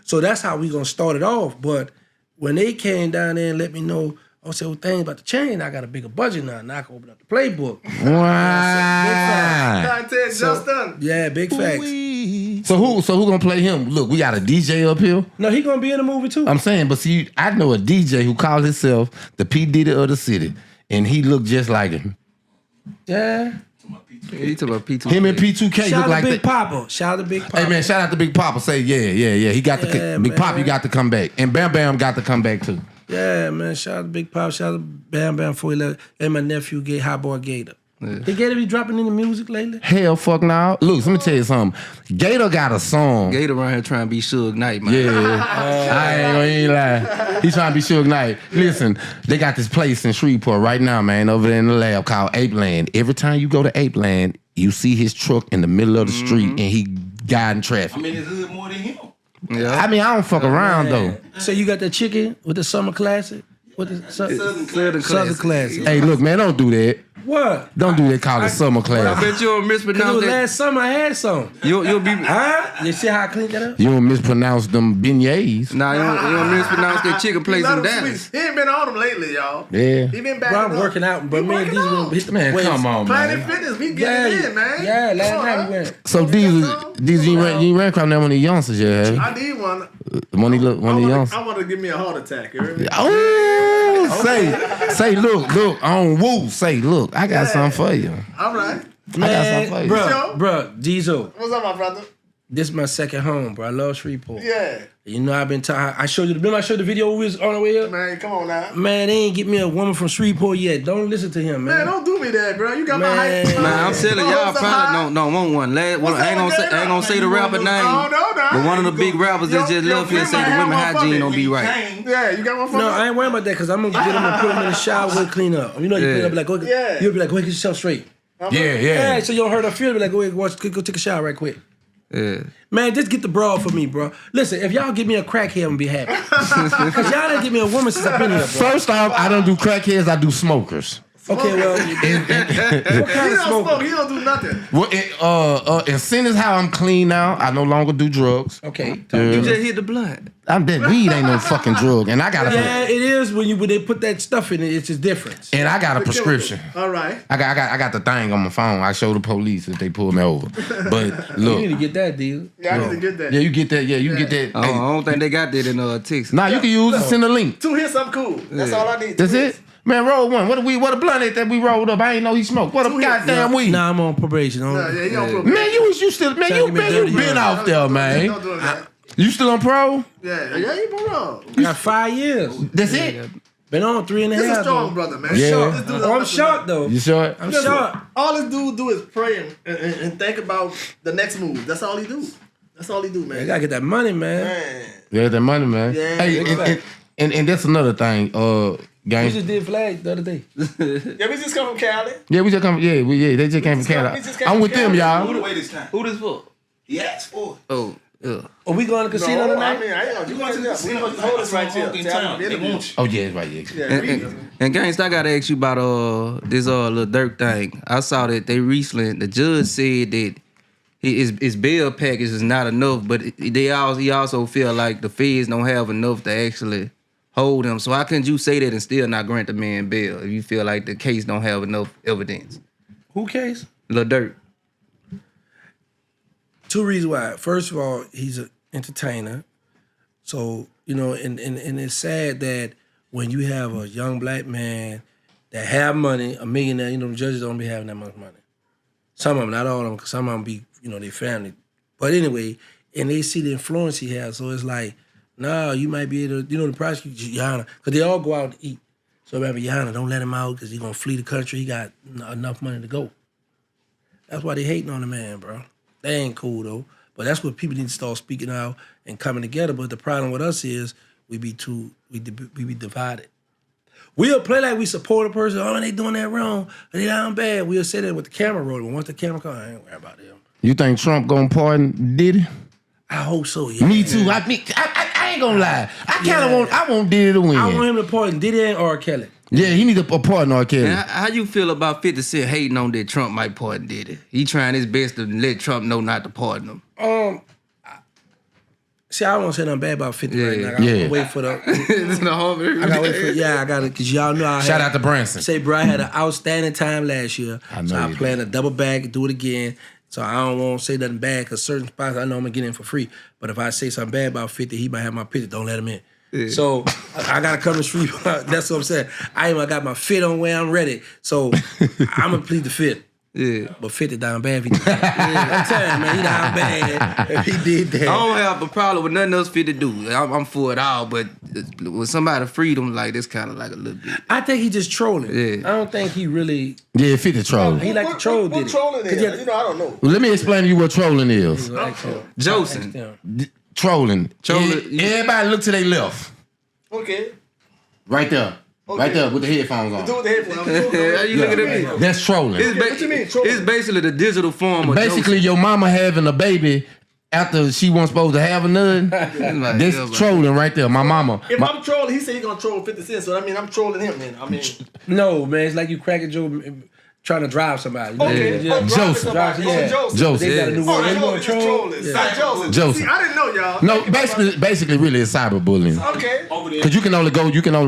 So that's how we gonna start it off. But when they came down there and let me know, I said, well, things about to change. I got a bigger budget now. Now I can open up the playbook. Wow. Dante, Justin. Yeah, big facts. So who gonna play him? Look, we got a DJ up here. No, he gonna be in the movie too. I'm saying, but see, I know a DJ who called himself the P. Diddy of the city, and he looked just like him. Yeah. He talking about P2K. Him and P2K Shout look out like to Big that. Papa. Shout out to Big Papa. Hey man, shout out to Big Papa. Say yeah. He got to Yeah, Big Papa. man. You got to come back, and Bam Bam got to come back too. Yeah, man. Shout out to Big Papa. Shout out to Bam Bam 411. And my nephew, Hotboyz Gator. They Gator be dropping in the music lately? Hell, fuck now. Look, let me tell you something. Gator got a song. Gator around here trying to be Suge Knight, man. Yeah, I ain't lie. He trying to be Suge Knight. Listen, they got this place in Shreveport right now, man, over there in the lab called Ape Land. Every time you go to Ape Land, you see his truck in the middle of the street, and he guiding traffic. I mean, it's hood more than him. Yeah. I mean, I don't fuck around though. So you got the chicken with the summer classic? With the Southern Classic. classic. Hey, look, man, don't do that. What? Don't do that. Call it summer I class. bet you don't Because it mispronounce was that. last summer I had some. You'll be. Huh? You see how I cleaned that up? You don't mispronounce them beignets. Nah, you don't mispronounce that chicken place in Dallas. He ain't been on them lately, y'all. Yeah. He been back. Bro, I'm working out, but man, these will hit the Man, weights. come on, Planet man. Fitness, we Yeah, getting in, man. yeah, last Come on, night we huh? went. So these you ran across that one of the youngsters, yeah? I need one. One of the youngsters. I want to give me a heart attack. You hear me? Oh, say, look, on Woo, say, look, I got something for you. All right. I got something for you. Bro, Diesel, What's up, my brother? this is my second home, bro. I love Shreveport. Yeah. You know, I've been I showed you, remember I showed the video we was on the way here? Man, come on now. Man, they ain't get me a woman from Shreveport yet. Don't listen to him, man. Man, don't do me that, bro. You got my Man. hype. Man, I'm telling y'all, What's up, probably don't want one. I ain't gonna say the rapper name, Oh, no. but one of the big rappers that just left here say the women hygiene don't be right. Yeah, you got one for No, me? I ain't worried about that because I'm gonna get him and put him in the shower and clean up. You know, you clean up like, Yeah. you'll be like, go ahead, get yourself straight. Yeah. Yeah, so you don't hurt her feelings. Be like, go ahead, go take a shower right quick. Yeah. Man, just get the broad for me, bro. Listen, if y'all give me a crackhead, I'm gonna be happy. Because y'all didn't give me a woman since I've been here, bro. First off, I don't do crackheads, I do smokers. Okay, well, what He kind of don't smoke? smoke. He don't do nothing. Well, and seeing as how I'm clean now, I no longer do drugs. Okay. You just hit the blunt. That weed ain't no fucking drug, and I got Yeah, it is when they put that stuff in it. It's just different. and I got a prescription. All right. I got the thing on my phone. I show the police if they pull me over. But You need to look, get that deal. Yeah, I need to get that. yeah, you get that. Yeah, you get that. I Hey, don't think they got that in Texas. nah, you can use it. Send a link. 2 hits, I'm cool. That's all I need. That's 2 it. hits. Man, roll one. What a blunt is that we rolled up? I ain't know he smoked. What a goddamn weed. Nah, I'm on probation. Yeah, he don't put Man, you still Trying to get me dirty, you been yeah. off there, man. Don't do that. You still on pro? Yeah, you been wrong. I got 5 years. That's it. Been on 3.5. This a strong though. brother, man. Yeah. Short. This dude Oh, I'm short though. You sure? I'm Listen, short. all this dude do is pray and think about the next move. That's all he do. That's all he do, man. I gotta get that money, man. Man. Yeah, that money, man. Yeah, Hey, and that's another thing. We Gang. just did flag the other day. Yeah, we just come from Cali. Yeah, we just come. Yeah, they just came from We Canada. just came I'm from with them, Cali. y'all. Moved away this time. Who this for? He asked for it. Oh, Are we going to the casino No, tonight? I mean, I ain't gonna You do going to the that. We casino? gonna hold us right here. In Tell town. them They interview. want you. Oh yeah, right. Yeah. Yeah, And Gangsta, I gotta ask you about this Lil Durk thing. I saw that they recently, the judge said that his bail package is not enough, but he also feel like the feds don't have enough to actually hold him. So how can you say that and still not grant the man bail if you feel like the case don't have enough evidence? Who case? Lil Durk. Two reasons why. First of all, he's an entertainer. So, you know, and it's sad that when you have a young black man that have money, a millionaire, you know, the judges don't be having that much money. Some of them, not all of them, because some of them be, you know, their family. But anyway, and they see the influence he has. So it's like, no, you might be able to, you know, the prosecutor, Yana, because they all go out to eat. So remember, Yana, don't let him out because he's going to flee the country. He got enough money to go. That's why they hating on the man, bro. They ain't cool, though. But that's what people need to start speaking out and coming together. But the problem with us is we be divided. We'll play like we support a person. Oh, they doing that wrong. They down bad. We'll say that with the camera rolling. Once the camera comes, I ain't worried about them. You think Trump gonna pardon Diddy? I hope so, yeah. Me too. I ain't gonna lie. I want Diddy to win. I want him to pardon Diddy and R. Kelly. Yeah, he need a pardon R. Kelly. And how you feel about 50 Cent hating on that Trump might pardon Diddy? He trying his best to let Trump know not to pardon him. See, I don't want to say nothing bad about 50 right now. I Yeah. gotta wait for the. This is the Hoover. I gotta wait for. Yeah, I gotta, because y'all know I Shout out to Branson. Say, bro, I had an outstanding time last year. I know so I you plan to double back and do it again. So I don't want to say nothing bad because certain spots I know I'm gonna get in for free. But if I say something bad about 50, he might have my picture. Don't let him in. Yeah. So I gotta come to the street. That's what I'm saying. I got my fit on where I'm ready. So I'm gonna plead the fifth. Yeah. But 50 down bad if he did that. I'm telling you, man, he down bad if he did that. I don't have a problem with nothing else 50 do. I'm for it all, but with somebody freedom, like this kind of like a little bit. I think he just trolling. Yeah. I don't think he really. Yeah, 50 trolling. He like to troll. What trolling is? You know, I don't know. Well, let me explain to you what trolling is. Joseph. Trolling. Trolling. Everybody look to their left. Okay. Right there. Okay. Right there with the headphones on. Do with the headphones. How you looking at me? That's trolling. What you mean, trolling? It's basically the digital form of Basically, your mama having a baby after she wasn't supposed to have a none. That's trolling right there. My mama. If I'm trolling, he said he's gonna troll 50 Cent, so I mean I'm trolling him then. I mean No, man, it's like you cracking joke trying to drive somebody. okay. Yeah. Joseph. Joseph. They got a new word. They gonna troll. Trolling. Yeah. Joseph. Joseph. See, I didn't know y'all. No, basically, really, it's cyberbullying. Okay. Cause you can only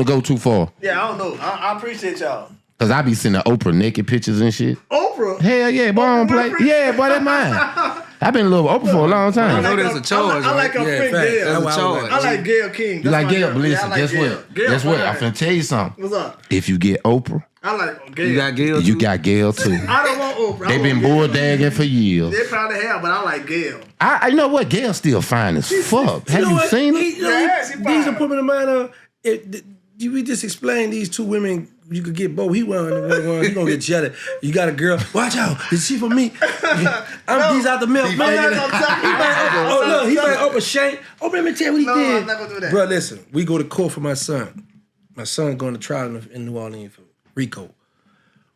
go too far. Yeah, I don't know. I appreciate y'all. Cause I be sending Oprah naked pictures and shit. Oprah. Hell yeah, boy, I don't play. Yeah, boy, that's mine. I've been in love with Oprah for a long I time. know there's a charge. I like her friend Gail. There's a charge. I like Gail King. You like Gail? Yeah, But listen, I like guess Gail. what? Gail Guess what? fine. I'm finna tell you something. What's up? If you get Oprah, I like Gail. You got Gail. you too? got Gail too. I don't want Oprah. They been bulldagging for years. They probably have, but I like Gail. I you know what? Gail's still fine as fuck. Have you seen her? Yeah, she These fine. are put me in mind of. We just explained these two women. You could get both. He one. You gonna get jealous. You got a girl. Watch out. Is she for me? These out the milk. Man, he might up a shank. Oh, let me tell you what he did. I'm not gonna do that. Bro, listen. We go to court for my son. My son going to trial in New Orleans for RICO.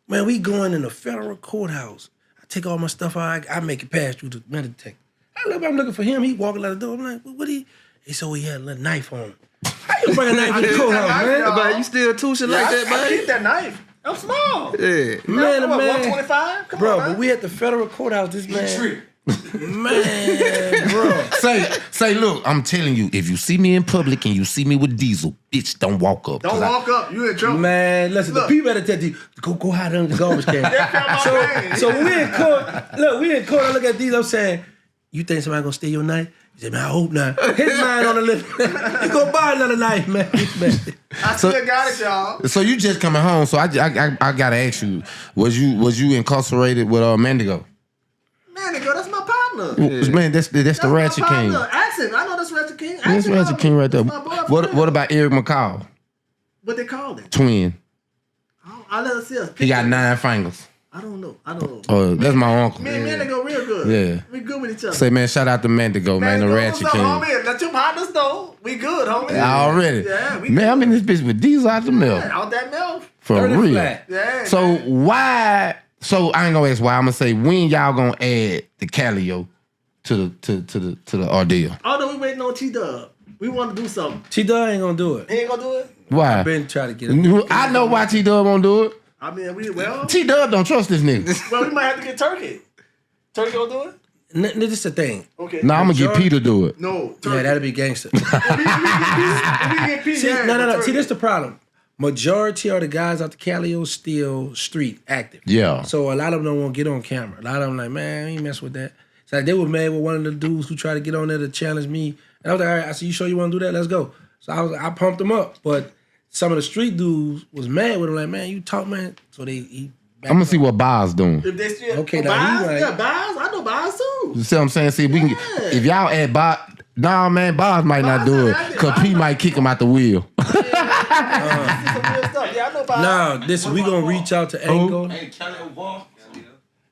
Man, we going in the federal courthouse. I take all my stuff out. I make it pass through the metal detector. I'm looking for him. He walking out the door. I'm like, what he said he had a little knife on him. How you bring a knife to the courthouse, man? But you still touching like that, I buddy? keep that knife. I'm small. Yeah. Man, 125? Come bro, on, but we at the federal courthouse. This man, bro. Say, look, I'm telling you, if you see me in public and you see me with Diesel, bitch, don't walk up. Don't walk up. You in trouble. Man, listen, Look. the people at the tell you, go hide under the garbage can. So we in court. Look, we in court. I look at these. I'm saying, you think somebody gonna steal your knife? He said, man, I hope not. His mind on the list. You go buy another knife, man. I still got it, y'all. So you just coming home? So I gotta ask you, was you incarcerated with Mending? Man, nigga, that's my partner. Man, that's the Ratchet King. Ask him. I know that's Ratchet King. Ask That's him Ratchet King right there. That's my boy. What about Eric McCall? What they called it? Twin. I let her see us. He got 9 fingers. I don't know. That's my uncle. Me and Mendigo real good. Yeah. We good with each other. Say, man, shout out to Mendigo, man, the Ratchet King. Homie, let your partners know. We good, homie. Already. Yeah, we man, I'm in this bitch with Diesel out the milk. out that milk. For real. flat. Yeah. So why? So I ain't gonna ask why. I'm gonna say when y'all gonna add the Calio to the ordeal? Although we waiting on T-Dub. We want to do something. T-Dub ain't gonna do it. He ain't gonna do it? Why? I've been trying to get him. I know why T-Dub won't do it. I mean, T-Dub don't trust this nigga. well, we might have to get Turkey. Turkey gonna do it? This is the thing. Okay. No, I'm gonna get P to do it. No, Turkey. Yeah, that'll be gangster. we get P, See, yeah, no. Turkey. See, this the problem. Majority of the guys out the Cali still street active. Yeah. So a lot of them don't want to get on camera. A lot of them like, man, I ain't mess with that. It's like they were mad with one of the dudes who tried to get on there to challenge me. And I was like, all right, I said, you sure you want to do that? Let's go. So I pumped them up. But some of the street dudes was mad with him, like, man, you talk, man. So I'm gonna see what Boz doing. If they still, Okay, now he Biles? right. Yeah, Biles. I know Biles too. You see what I'm saying? See, if we can if y'all add Boz, nah, man, Boz might not do it because P might kick him out the wheel. Some real stuff. Yeah, I know Biles. Now, this we gonna reach out to Angle. Hey, Kelly Wall.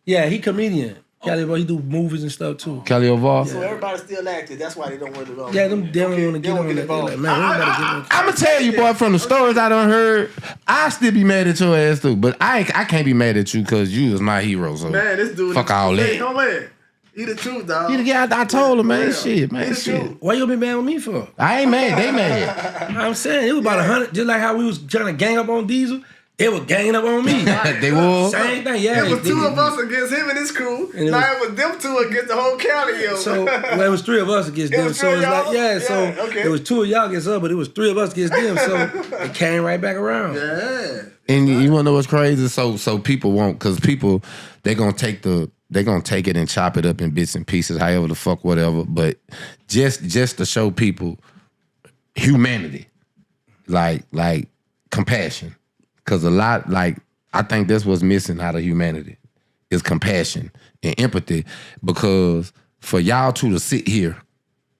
Yeah, he comedian. Cali boy, he do movies and stuff too. Kelly Oval. So everybody's still active. That's why they don't want to go. Yeah, them they don't want to They get don't on get that. They involved. like, man, we better get on. I'm gonna tell you, boy, from the stories I done heard, I still be mad at your ass too. But I can't be mad at you because you was my hero. So Man, this dude. fuck all Hey, that. come man. He the truth, dog. I told him, man, Yeah. shit, man, He the shit. truth. Why you be mad with me for? I ain't mad, they mad. I'm saying it was about 100. Just like how we was trying to gang up on Diesel, they were ganging up on me. They was. Same thing, yeah. It was two of us against him and his crew. And it Now it was them two against the whole county, yo. So well, it was three of us against It them. was So three it's of like, y'all? yeah. So Yeah, okay. it was two of y'all against us, but it was three of us against them. So it came right back around. yeah. And you wanna know what's crazy? So people won't, cause people they gonna take it and chop it up in bits and pieces, however the fuck, whatever. But just to show people humanity, like compassion, cause a lot I think that's what's missing out of humanity is compassion and empathy. Because for y'all two to sit here,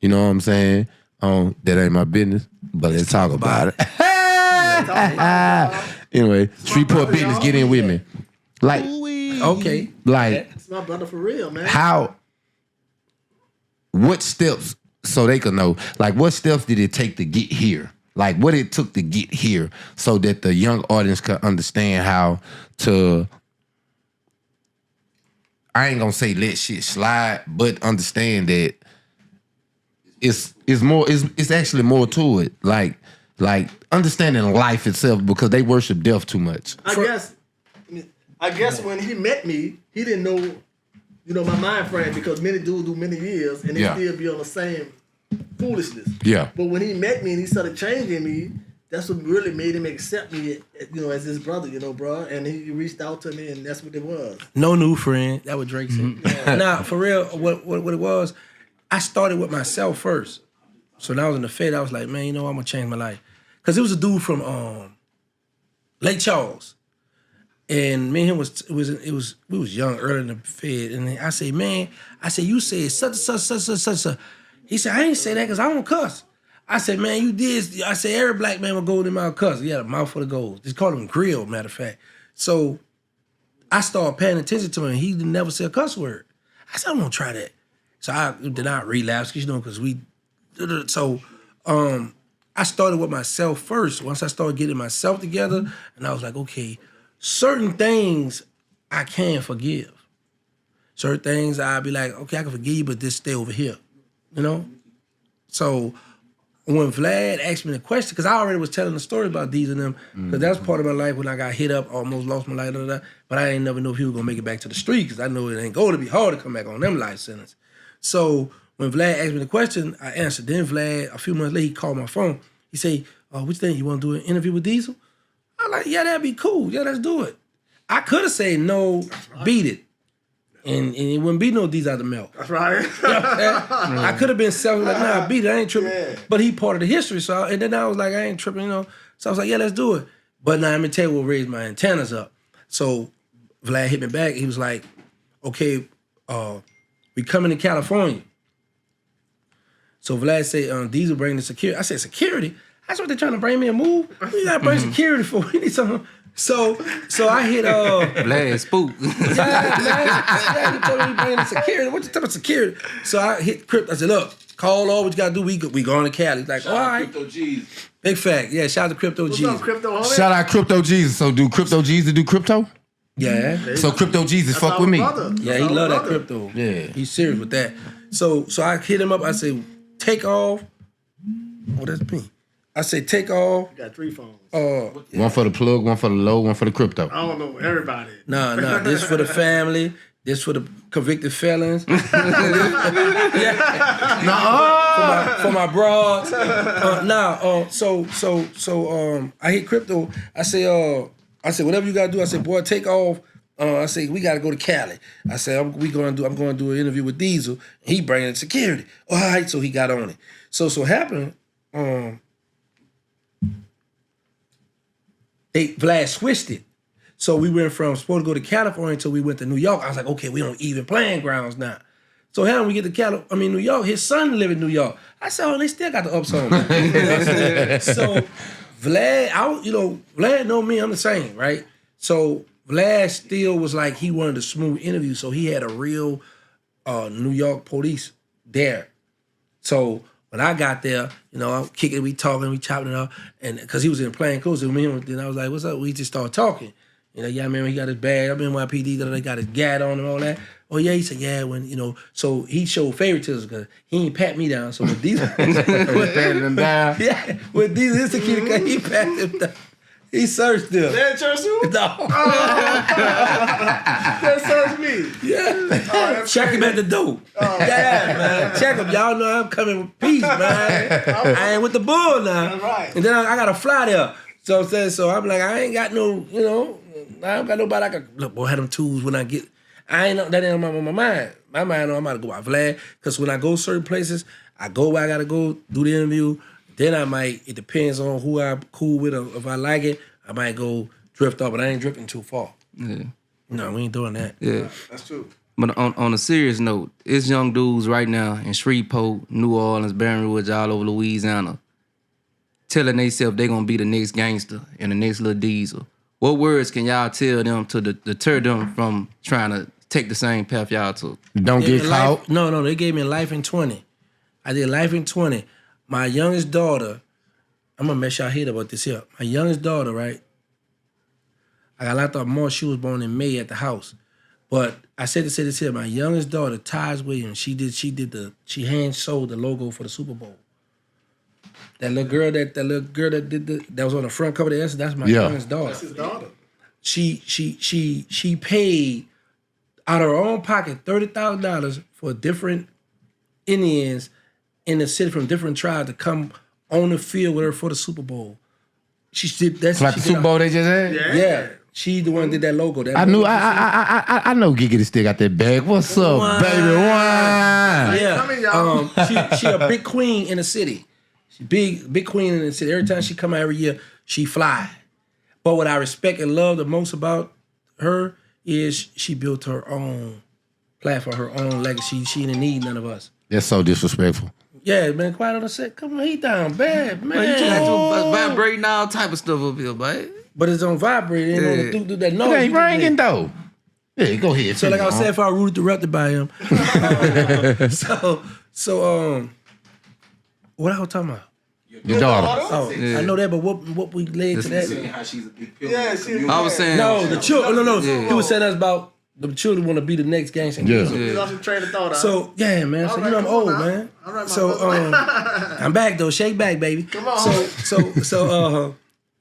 you know what I'm saying? That ain't my business, but let's talk about it. Anyway, Streetport business, get in with me. Like, Okay. like It's my brother for real, man. what steps, so they could know, like what steps did it take to get here? Like what it took to get here so that the young audience could understand how to, I ain't gonna say let shit slide, but understand that it's actually more to it. Like understanding life itself, because they worship death too much. I guess when he met me, he didn't know, my mind frame, because many dudes do many years and they Yeah. still be on the same foolishness. Yeah. But when he met me and he started changing me, that's what really made him accept me, as his brother, bro. And he reached out to me, and that's what it was. No new friend. That what Drake said. Nah, for real, what it was, I started with myself first. So when I was in the Fed, I was like, man, I'm gonna change my life. Cause it was a dude from Lake Charles. And me and him we was young, early in the Fed. And then I say, man, you said such. He said, I ain't say that because I don't cuss. I said, man, you did. I said, every black man with golden mouth cuss. He had a mouth full of gold. Just called him grill, matter of fact. So I started paying attention to him. He never said a cuss word. I said, I'm gonna try that. So I did not relapse, because we. So I started with myself first. Once I started getting myself together, and I was like, okay, certain things I can forgive. Certain things I'd be like, okay, I can forgive you, but just stay over here. So when Vlad asked me the question, because I already was telling the story about these and them, because that was part of my life when I got hit up, almost lost my life, but I ain't never know if he was gonna make it back to the street, because I know it ain't going to be hard to come back on them life sentence. So when Vlad asked me the question, I answered. Then Vlad, a few months later, he called my phone. He say, what you think? You want to do an interview with Diesel? I'm like, yeah, that'd be cool. Yeah, let's do it. I could have said no, beat it. And it wouldn't be no Diesel out the milk. That's right. I could have been selfish, like, nah, beat it, I ain't tripping. Yeah. But he part of the history, and then I was like, I ain't tripping, So I was like, yeah, let's do it. But now let me tell you what raised my antennas up. So Vlad hit me back. He was like, okay, we coming to California. So Vlad said, Diesel bring the security. I said, security? That's what they're trying to bring me a move? What you gotta bring security for? We need something. So I hit Vlad spook. yeah, you told me bringing the security. What you talking about security? So I hit Crypto. I said, look, call all what you gotta do. We going to Cali. He's like, all right. Crypto G's. Big fact. Yeah, shout out to Crypto What's Jesus. up, Crypto homie? Shout out Crypto Jesus. So do Crypto Jesus do crypto? Yeah. So Crypto Jesus That's fuck our with me. brother. Yeah, That's he our love that brother. crypto. Yeah. He's serious with that. So I hit him up. I said, take off. Oh, that's me. I said, take off. You got 3 phones. One for the plug, one for the low, one for the crypto. I don't know everybody. Nah. This for the family. This for the convicted felons. For my broads. So I hit crypto. I said, whatever you gotta do. I said, boy, take off. I said, we gotta go to Cali. I said, I'm going to do an interview with Diesel. He bringing security. All right, so he got on it. So happened. Vlad switched it. So we went from supposed to go to California until we went to New York. I was like, okay, we on even playing grounds now. So how we get to New York, his son live in New York. I said, oh, they still got the ups on me. So Vlad, Vlad know me, I'm the same, right? So Vlad still was like, he wanted a smooth interview, so he had a real New York police there. So when I got there, I'm kicking, we talking, we chopping it up, and because he was in plain clothes with me, and I was like, what's up? We just started talking. Yeah, I remember he got his badge. I'm in NYPD, they got his gat on and all that. Oh, yeah, he said, yeah, so he showed favoritism because he ain't pat me down. So with these, Patting him down. Yeah, with these insecurity, he patted him down. He searched them. They church you? No. That searched me. Yeah. Check him at the door. Yeah, man. Check him. Y'all know I'm coming with peace, man. I ain't with the bull now. That's right. And then I got to fly there. So I'm like, I ain't got no, I don't got nobody I can, look, boy, I had them tools when I get, that ain't on my mind. My mind, I'm about to go out Vlad, because when I go certain places, I go where I got to go, do the interview, then I might, it depends on who I'm cool with, or if I like it, I might go drift off, but I ain't drifting too far. Yeah. No, we ain't doing that. Yeah. That's true. But on a serious note, it's young dudes right now in Shreveport, New Orleans, Baton Rouge, all over Louisiana, telling themselves they gonna be the next gangster and the next little Diesel. What words can y'all tell them to deter them from trying to take the same path y'all took? Don't get caught. No, they gave me life in 20. I did life in 20. My youngest daughter, I'm gonna mess y'all head about this here. My youngest daughter, right? I got locked up more. She was born in May at the house. But I said to say this here, my youngest daughter, Taj Williams, she hand sewed the logo for the Super Bowl. That little girl that was on the front cover of the Essence, that's my youngest daughter. That's his daughter. She paid out of her own pocket $30,000 for different Indians in the city from different tribes to come on the field with her for the Super Bowl. She did that. Like the Super Bowl they just had? Yeah. She the one that did that logo. I know Giggity still got that bag. What's up, baby? Wine. Yeah. Come in, y'all. She a big queen in the city. Big queen in the city. Every time she come out every year, she fly. But what I respect and love the most about her is she built her own platform, her own legacy. She didn't need none of us. That's so disrespectful. Yeah, man, quiet on the set. Come on, he down bad, man. You trying to vibrating all type of stuff up here, man. But it's on vibrate. It ain't on do that noise. It ain't ringing though. Yeah, go ahead. So like I was saying, if I was rudely interrupted by him. What I was talking about? Your daughter. Oh, yeah. I know that, but what we led to that? Saying how she's a big pillar. Yeah, in the community. I was saying No, the children. No. Yeah. He was saying us about the children want to be the next gangster. Yeah. He's off your train of thought. So yeah, man. So All right, I'm come old, on now. man. All right, my So brother. I'm back though. Shake back, baby. Come on. So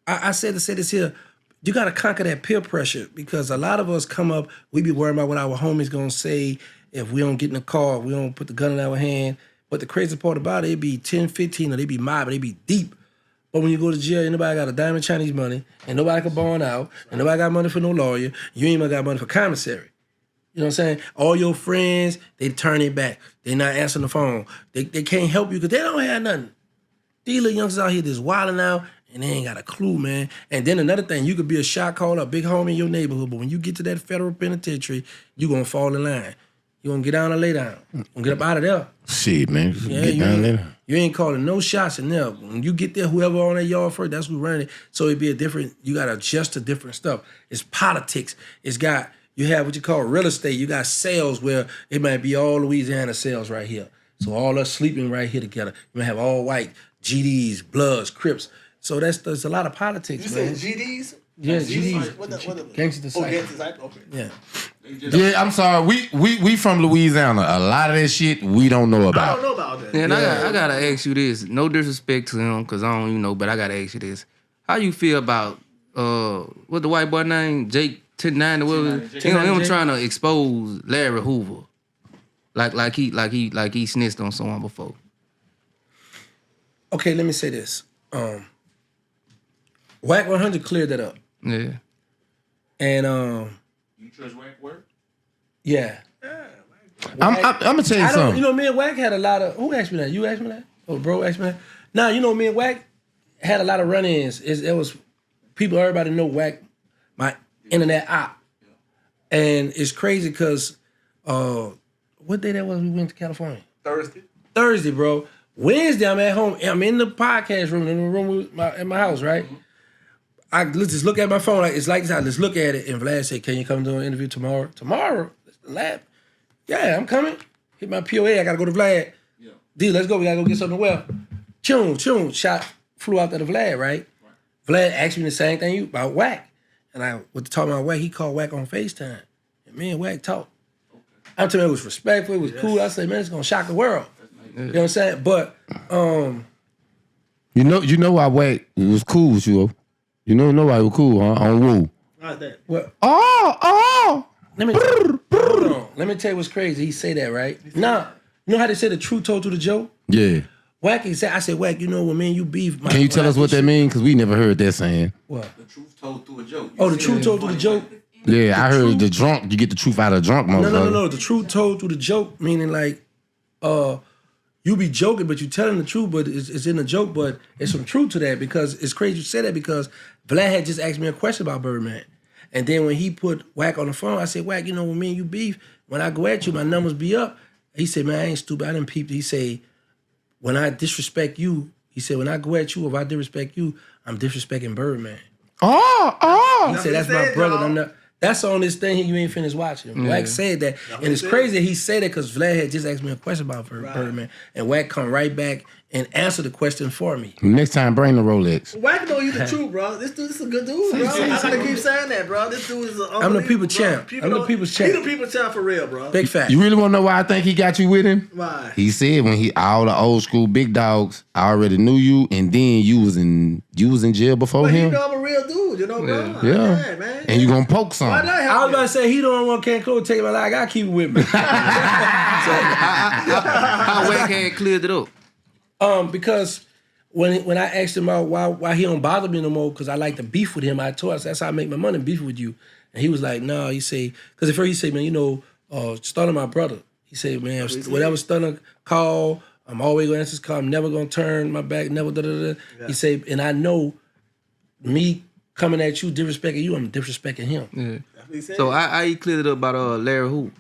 I said to say this here. You got to conquer that peer pressure because a lot of us come up, we be worried about what our homies gonna say if we don't get in the car, if we don't put the gun in our hand. But the crazy part about it be 10, 15, or they be mob, they be deep. But when you go to jail, ain't nobody got a dime of Chinese money, and nobody can bond out, and nobody got money for no lawyer, you ain't even got money for commissary. You know what I'm saying? All your friends, they turn it back. They not answering the phone. They can't help you because they don't have nothing. These little youngsters out here just wilding out, and they ain't got a clue, man. And then another thing, you could be a shot caller, a big homie in your neighborhood, but when you get to that federal penitentiary, you gonna fall in line. You gonna get down or lay down. You gonna get up out of there. Shit, man. Yeah, Get down there. You ain't calling no shots in there. When you get there, whoever on that yard first, that's who running it. So it be a different, you gotta adjust to different stuff. It's politics. You have what you call real estate. You got sales where it might be all Louisiana sales right here. So all us sleeping right here together. You might have all white, GDs, Bloods, Crips. So there's a lot of politics, You man. said GDs? Yeah, GD's. What the Gangsta Oh, Disciple. Gangsta Disciple. Okay. Yeah. Yeah, I'm sorry. We from Louisiana. A lot of that shit we don't know I about. don't know about that. And I gotta ask you this. No disrespect to him, cause I don't even know, but I gotta ask you this. How you feel about what the white boy name? Jake 1090, what was it? Him trying to expose Larry Hoover. Like he snitched on someone before. Okay, let me say this. Whack 100 cleared that up. Yeah. And You trust Wack word? yeah. I'm gonna tell you I don't, something. you know, me and Wack had a lot of, who asked me that? You asked me that? Oh, bro asked me that? Nah, you know, me and Wack had a lot of run-ins. It was people, everybody know Wack, my internet op. And it's crazy because, what day that was we went to California? Thursday, bro. Wednesday, I'm at home. I'm in the podcast room, in the room in my house, right? I just look at my phone. Like, it's like this. I just look at it, and Vlad said, "Can you come do an interview tomorrow?" Tomorrow, lab. Yeah, I'm coming. Hit my POA. I gotta go to Vlad. Yeah. D, let's go. We gotta go get something well. Chum. Shot flew out to the Vlad, right? Vlad asked me the same thing about Wack, and I was talking about Wack. He called Wack on FaceTime, and me and Wack talked. I'm telling you, it was respectful. It was cool. I said, man, it's gonna shock the world. You know what I'm saying? But You know why Wack was cool with you. You know why he was cool, huh? On Woo. How's that? well, Oh. let me hold on. Let me tell you what's crazy. He say that, right? Nah, you know how they say the truth told to the joke? Yeah. Wack, he said, I said, Wack, you know when me and you beef. Can you tell us what that means? Because we never heard that saying. What? The truth told through a joke. Oh, the truth told through the joke? Yeah, I heard the drunk. You get the truth out of drunk, motherfucker. No. The truth told through the joke, meaning like, you be joking, but you telling the truth, but it's in the joke, but it's some truth to that because it's crazy you say that because Vlad had just asked me a question about Birdman. And then when he put Wack on the phone, I said, Wack, you know, when me and you beef, when I go at you, my numbers be up. He said, man, I ain't stupid. I didn't peep. He said, when I disrespect you, he said, when I go at you, if I disrespect you, I'm disrespecting Birdman. Oh. He said, that's my brother. I'm not. That's on this thing you ain't finished watching. Wack said that. And it's crazy that he said it because Vlad had just asked me a question about Birdman. And Wack come right back and answer the question for me. Next time, bring the Rolex. Wack know you the truth, bro. This dude is a good dude, bro. I gotta keep saying that, bro. This dude is I'm the people champ. I'm the people's champ. He the people champ for real, bro. Big fact. You really want to know why I think he got you with him? Why? He said when all the old school big dogs, I already knew you, and then you was in jail before But he him. know I'm a real dude, you know, bro. Yeah. Man. And you gonna poke some. Why not I was help about to say he don't want Ken Close to take my life. I gotta keep it with me. How Wack had cleared it up? Because when I asked him about why he don't bother me no more, because I like to beef with him, I told him that's how I make my money, beef with you. And he was like, no, he say, because at first he said, man, you know, Stunner my brother. He said, man, whatever Stunner call, I'm always gonna answer his call. I'm never gonna turn my back, never da-da-da. Yeah. He said, and I know me coming at you, disrespecting you, I'm disrespecting him. Yeah. So I he cleared it up about Larry Hoover.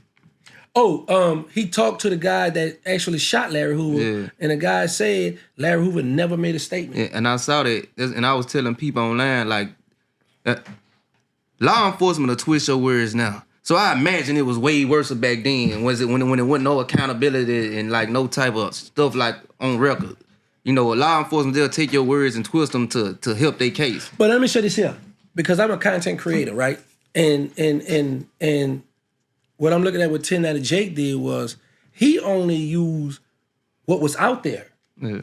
Oh, he talked to the guy that actually shot Larry Hoover, and the guy said Larry Hoover never made a statement. Yeah, and I saw that, and I was telling people online, like, law enforcement will twist your words now. So I imagine it was way worse back then. Was it when it wasn't no accountability and like no type of stuff like on record? You know, law enforcement, they'll take your words and twist them to help their case. But let me show this here, because I'm a content creator, right? And what I'm looking at what 1090 Jake did was he only used what was out there. Yeah.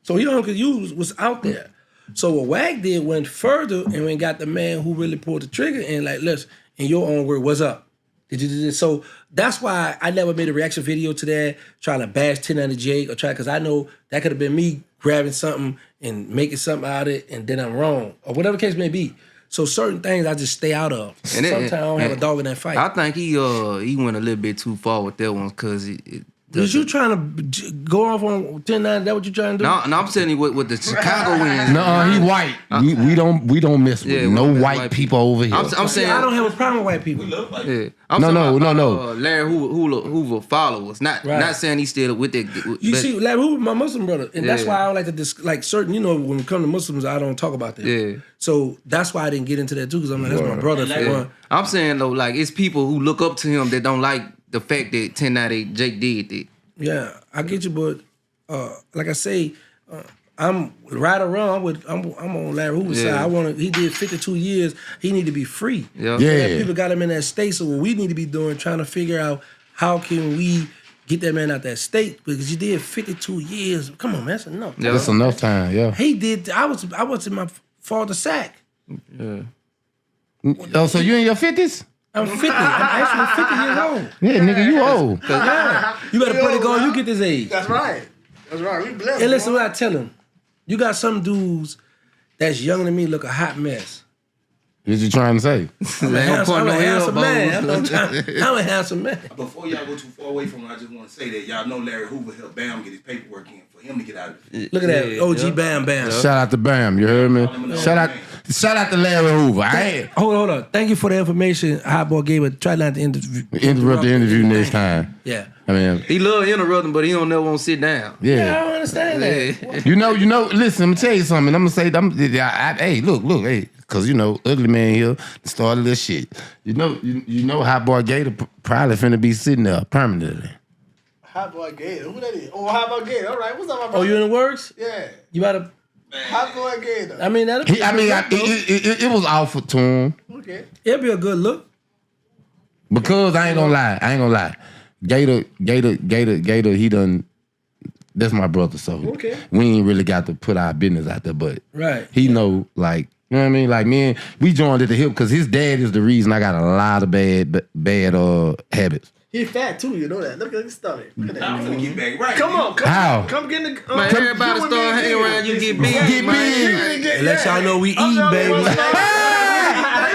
So he only could use what's out there. So what Wack did went further and went got the man who really pulled the trigger and like, listen, in your own word, what's up? Did you do this? So that's why I never made a reaction video to that, trying to bash 1090 Jake or try, because I know that could have been me grabbing something and making something out of it and then I'm wrong or whatever the case may be. So certain things I just stay out of. Sometimes I don't have a dog in that fight. I think he went a little bit too far with that one because was you trying to go off on 10-9? That what you trying to do? No, I'm telling you with the Chicago wins. No, he white. We don't mess with no white people over here. I'm saying I don't have a problem with white people. We love like yeah. No. Larry Hoover followers. Not saying he's still with that. You see, Larry Hoover, my Muslim brother, and that's why I don't like to like certain. You know, when it comes to Muslims, I don't talk about that. Yeah. So that's why I didn't get into that too, because I'm like, that's my brother for one. I'm saying though, like it's people who look up to him that don't like the fact that 1090 Jake did that. Yeah, I get you, but like I say, I'm right or wrong. I'm on Larry Hoover's side. He did 52 years. He need to be free. Yeah. People got him in that state. So what we need to be doing, trying to figure out how can we get that man out that state, because you did 52 years. Come on, man, that's enough. Yeah. That's enough time. Yeah. He did. I was in my father's sack. Yeah. Oh, so you in your 50s? I'm 50. I'm actually 50 years old. Yeah, nigga, you old. Yeah. You better pray to God you get this age. That's right. That's right. We blessed. And listen, what I tell him. You got some dudes that's younger than me look a hot mess. What you trying to say? I'm a handsome man. I'm a handsome man. Before y'all go too far away from it, I just want to say that y'all know Larry Hoover helped Bam get his paperwork in for him to get out of it. Look at that. OG Bam Bam. Shout out to Bam, you heard me? Shout out to Larry Hoover. Hold on. Thank you for the information Hotboy gave it. Try not to interrupt the interview next time. Yeah. I mean, he love interrupting, but he don't never want to sit down. Yeah, I don't understand that. You know. Listen, I'm gonna tell you something. I'm gonna say, hey, look, hey, because ugly man here started this shit. You know, Hotboy Gator probably finna be sitting there permanently. Hotboy Gator, who that is? Oh, Hotboy Gator. All right, what's up, my brother? Oh, you in the works? Yeah. You gotta. Hotboy Gator. I mean, it was awful to him. Okay. It'll be a good look. Because I ain't gonna lie. Gator, he done. That's my brother, so we ain't really got to put our business out there, but he know, like, you know what I mean? Like, man, we joined at the hip because his dad is the reason I got a lot of bad habits. He fat too, you know that. Look at his stomach. Look at that. I'm gonna get back right. Come on. How? Come get in the... Man, everybody start hanging around, you get big. Get big. And let y'all know we eat, baby.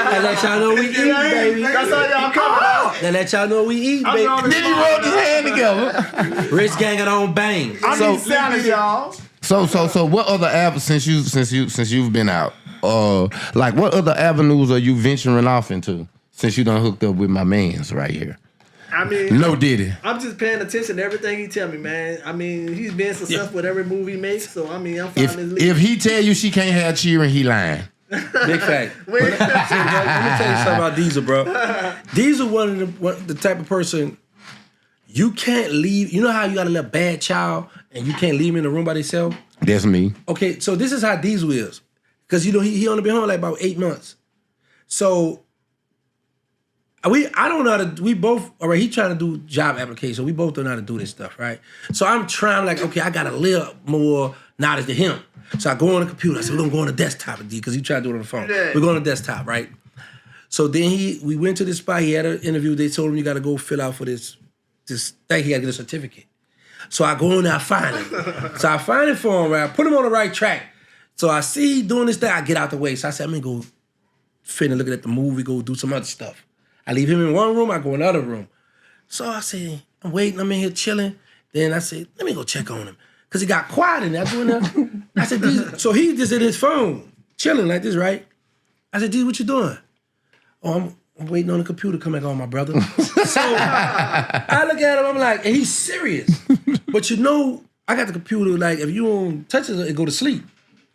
And let y'all know we eat, baby. That's all y'all coming. And let y'all know we eat, baby. Then he rolled his hand together. Rich gang it on bang. I need salad, y'all. So what other avenues since you've been out? Like what other avenues are you venturing off into since you done hooked up with my mans right here? I mean, no Diddy. I'm just paying attention to everything he tell me, man. I mean, he's been successful with every movie he makes, so I mean, I'm finding his lead. If he tell you she can't have cheering, he lying. Big fact. Let me tell you something about Diesel, bro. Diesel one of the type of person you can't leave. You know how you got a little bad child and you can't leave him in the room by themselves? That's me. Okay, so this is how Diesel is. Because, you know, he only been home like about 8 months. So, I don't know how to, we both, all right, he trying to do job application. We both don't know how to do this stuff, right? So I'm trying like, okay, I got a little more knowledge than him. So I go on the computer. I said, we're going to go on the desktop, because he tried to do it on the phone. Yeah. We're going on the desktop, right? So then we went to this spot. He had an interview. They told him, you got to go fill out for this thing. He got to get a certificate. So I go in there, I find him. So I find it for him, right? I put him on the right track. So I see he doing this thing. I get out the way. So I said, I'm going to go finna look at the movie, go do some other stuff. I leave him in one room, I go in another room. So I say, I'm waiting, I'm in here chilling. Then I said, let me go check on him. Because he got quiet in there. I go in there. I said, so he just in his phone, chilling like this, right? I said, D, what you doing? Oh, I'm waiting on the computer to come back on, my brother. So I look at him, I'm like, and he's serious. But you know, I got the computer, like, if you don't touch it, it go to sleep.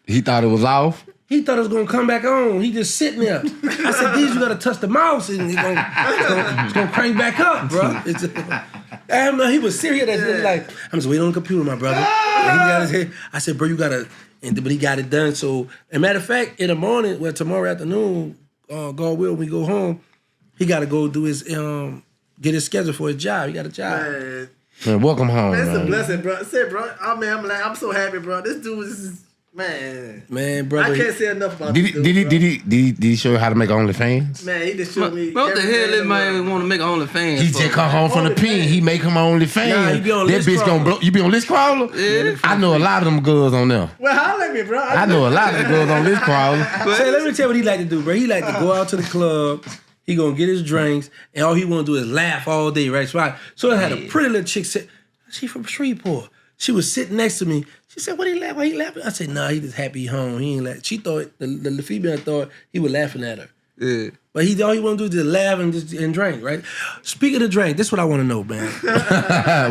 He thought it was off? He thought it was gonna come back on. He just sitting there. I said, "These, you gotta touch the mouse and it's gonna crank back up, bro." He was serious. Like, I'm just waiting on the computer, my brother. And he got his head. I said, "Bro, you gotta," but he got it done. So, as a matter of fact, in the morning, well, tomorrow afternoon, God will, when we go home, he gotta go do his get his schedule for his job. He got a job. Man, welcome home. That's a blessing, bro. Say, bro. I'm so happy, bro. This dude is. Man, brother, I can't say enough about this dude, did he show you how to make OnlyFans? Man, he just showed me. What the hell this man want to make OnlyFans? He just come home from the pen. He make him OnlyFans. Nah, he be on that bitch gonna blow. You be on List Crawler? Yeah. I know a lot of them girls on there. Well, holla at me, bro. I know a lot of the girls on List Crawler. Say, let me tell you what he like to do, bro. He like to go out to the club. He gonna get his drinks, and all he wanna do is laugh all day, right? So I had a pretty little chick sit. She from Shreveport. She was sitting next to me. She said, "What he laugh? Why he laughing?" I said, "Nah, he just happy he home. He ain't laugh." She thought the female thought he was laughing at her. Yeah. But all he want to do is just laugh and drink, right? Speaking of drink, this is what I want to know, man.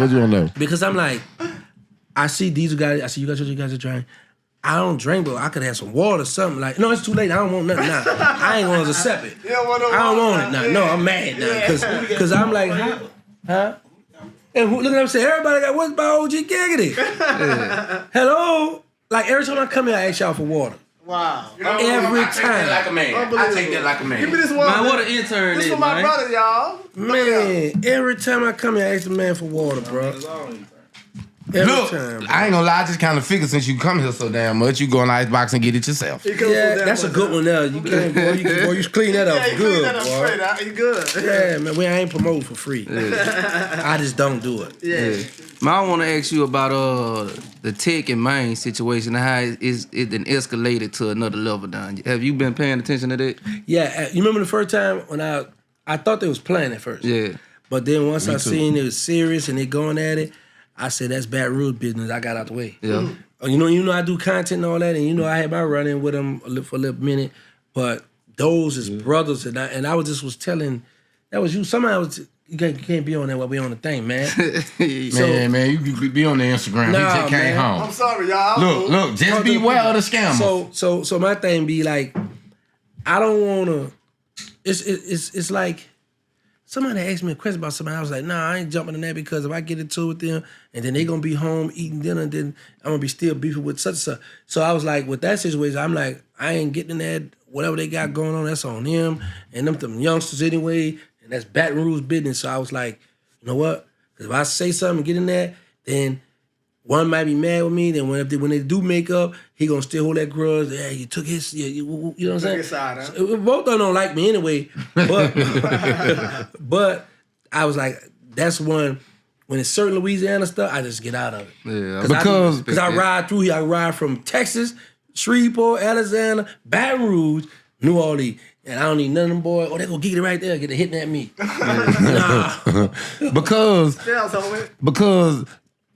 What you want to know? Because I'm like, I see Diesel guys. I see you guys are drink. I don't drink, but I could have some water or something. Like, no, it's too late. I don't want nothing now. I ain't going to accept it. You don't want no I don't water. want it now. No, I'm mad now because I'm like, huh? And look at him say, everybody got what's by OG Giggity? Hello? like every time I come here, I ask y'all for water. Wow. Every I take that time. like a man. I take that like a man. Give me this one. Man, what an intern This is, for my man. brother, y'all. Man, every time I come here, I ask the man for water, bro. Every Look, time. I ain't gonna lie, I just kind of figured since you come here so damn much, you go in the icebox and get it yourself. Yeah, that's a good one there. You can't, boy, you clean that up Yeah, you good, clean that up boy. straight out. You good. Yeah, man, I ain't promoting for free. I just don't do it. Yeah. Man, I want to ask you about the Tech and Maine situation and how it then escalated to another level down. Have you been paying attention to that? Yeah, you remember the first time when I thought they was playing at first. Yeah. But then once I seen it was serious and they going at it, I said that's Baton Rouge business. I got out the way. Yeah. You know I do content and all that, and you know I had my run-in with them for a little minute. But those is brothers, and I was telling, that was you. Somehow you can't be on that while we on the thing, man. Man, you could be on the Instagram. Nah, he just came man. home. I'm sorry, y'all. Look, just beware of the scammers. So my thing be like, I don't wanna. It's like somebody asked me a question about somebody. I was like, nah, I ain't jumping in that because if I get into it with them and then they gonna be home eating dinner, then I'm gonna be still beefing with such and such. So I was like, with that situation, I'm like, I ain't getting in that. Whatever they got going on, that's on them and them youngsters anyway, and that's Baton Rouge business. So I was like, you know what? Because if I say something and get in there, then one might be mad with me. Then when they do make up, he gonna still hold that grudge. Yeah, you took his. Yeah, you know what I'm saying? his side, huh? So, both of them don't like me anyway. But but I was like, that's one. When it's certain Louisiana stuff, I just get out of it. Yeah. Because I ride through here. I ride from Texas, Shreveport, Alexander, Baton Rouge, New Orleans. And I don't need none of them boys. Oh, they gonna get it right there, get it hitting at me. Nah. Because homie. Because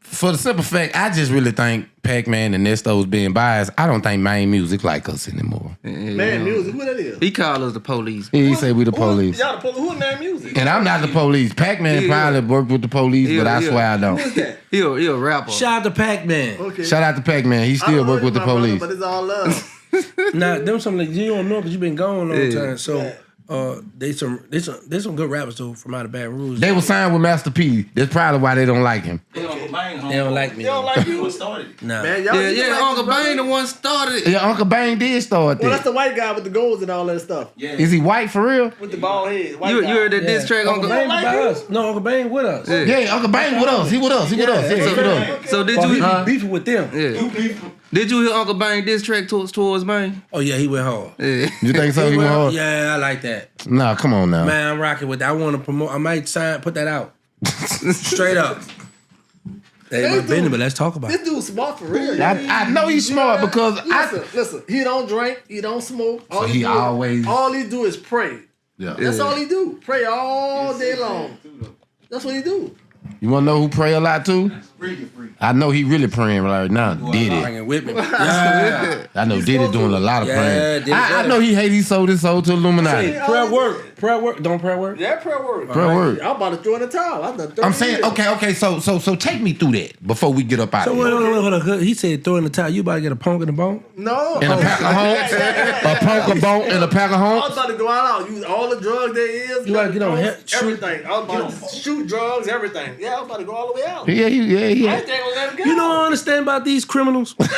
for the simple fact, I just really think Pac-Man and Nesto's being biased. I don't think MaineMusik like us anymore. MaineMusik, who that is? He called us the police. He say we the police. Y'all the police. Who MaineMusik? And I'm not the police. Pac-Man probably worked with the police, but I swear I don't. Who's that? He a rapper. Shout out to Pac-Man. Okay. Shout out to Pac-Man. He I still don't work know with the my brother, police. but it's all love. Nah, them some like you don't know because you been gone a long time. So Yeah. they some good rappers though from out of Baton Rouge. They were signed with Master P. That's probably why they don't like him. They don't like me. They don't like you? started it. Nah. Man, y'all Yeah, Uncle Bane the one started it. Yeah, Uncle Bane did start Well, that's that. the white guy with the goals and all that stuff. Yeah. Is he white for real? With the bald head. White You guy. heard that diss track, Uncle Uncle Bane like by you? us. No, Uncle Bane with us. Yeah. Yeah, Uncle Bane with us. He with us. He with us. Yeah, he with us. So did But we you? be beefing with them. Yeah. Did you hear Uncle Bane diss track towards Bane? Oh yeah, he went hard. Yeah. You think so? He went hard? Yeah, I like that. Nah, come on now. Man, I'm rocking with that. I want to promote. I might put that out. Straight up. That ain't my business, but let's talk about This it. dude's smart for real. I know he's smart because Listen, he don't drink, he don't smoke. So he always- all he do is pray. Yeah. That's all he do. Pray all day long. That's what he do. You want to know who pray a lot too? Freaky. I know he really praying right now. Diddy. Bring it with me. Yeah. I know Diddy doing a lot of Yeah, praying. Diddy I better. know he hate he sold his soul to Illuminati. Hey, prayer work. Prayer work. Don't prayer work. Yeah, prayer work. Prayer work. I'm about to throw in the towel. I've done 30 I'm saying, years. okay, so take me through that before we get up out So of wait, here. hold on. He said throw in the towel. You about to get a punk in the bone? No. And a pack of homes, a punk of bone, and a pack of I was homes. about to go out, use all the drugs there is. You gotta get on drugs, shoot. everything. I was about to shoot drugs, everything. Yeah, I was about to go all the way out. Yeah. I ain't think I was let him go. You know what I understand about these criminals? Because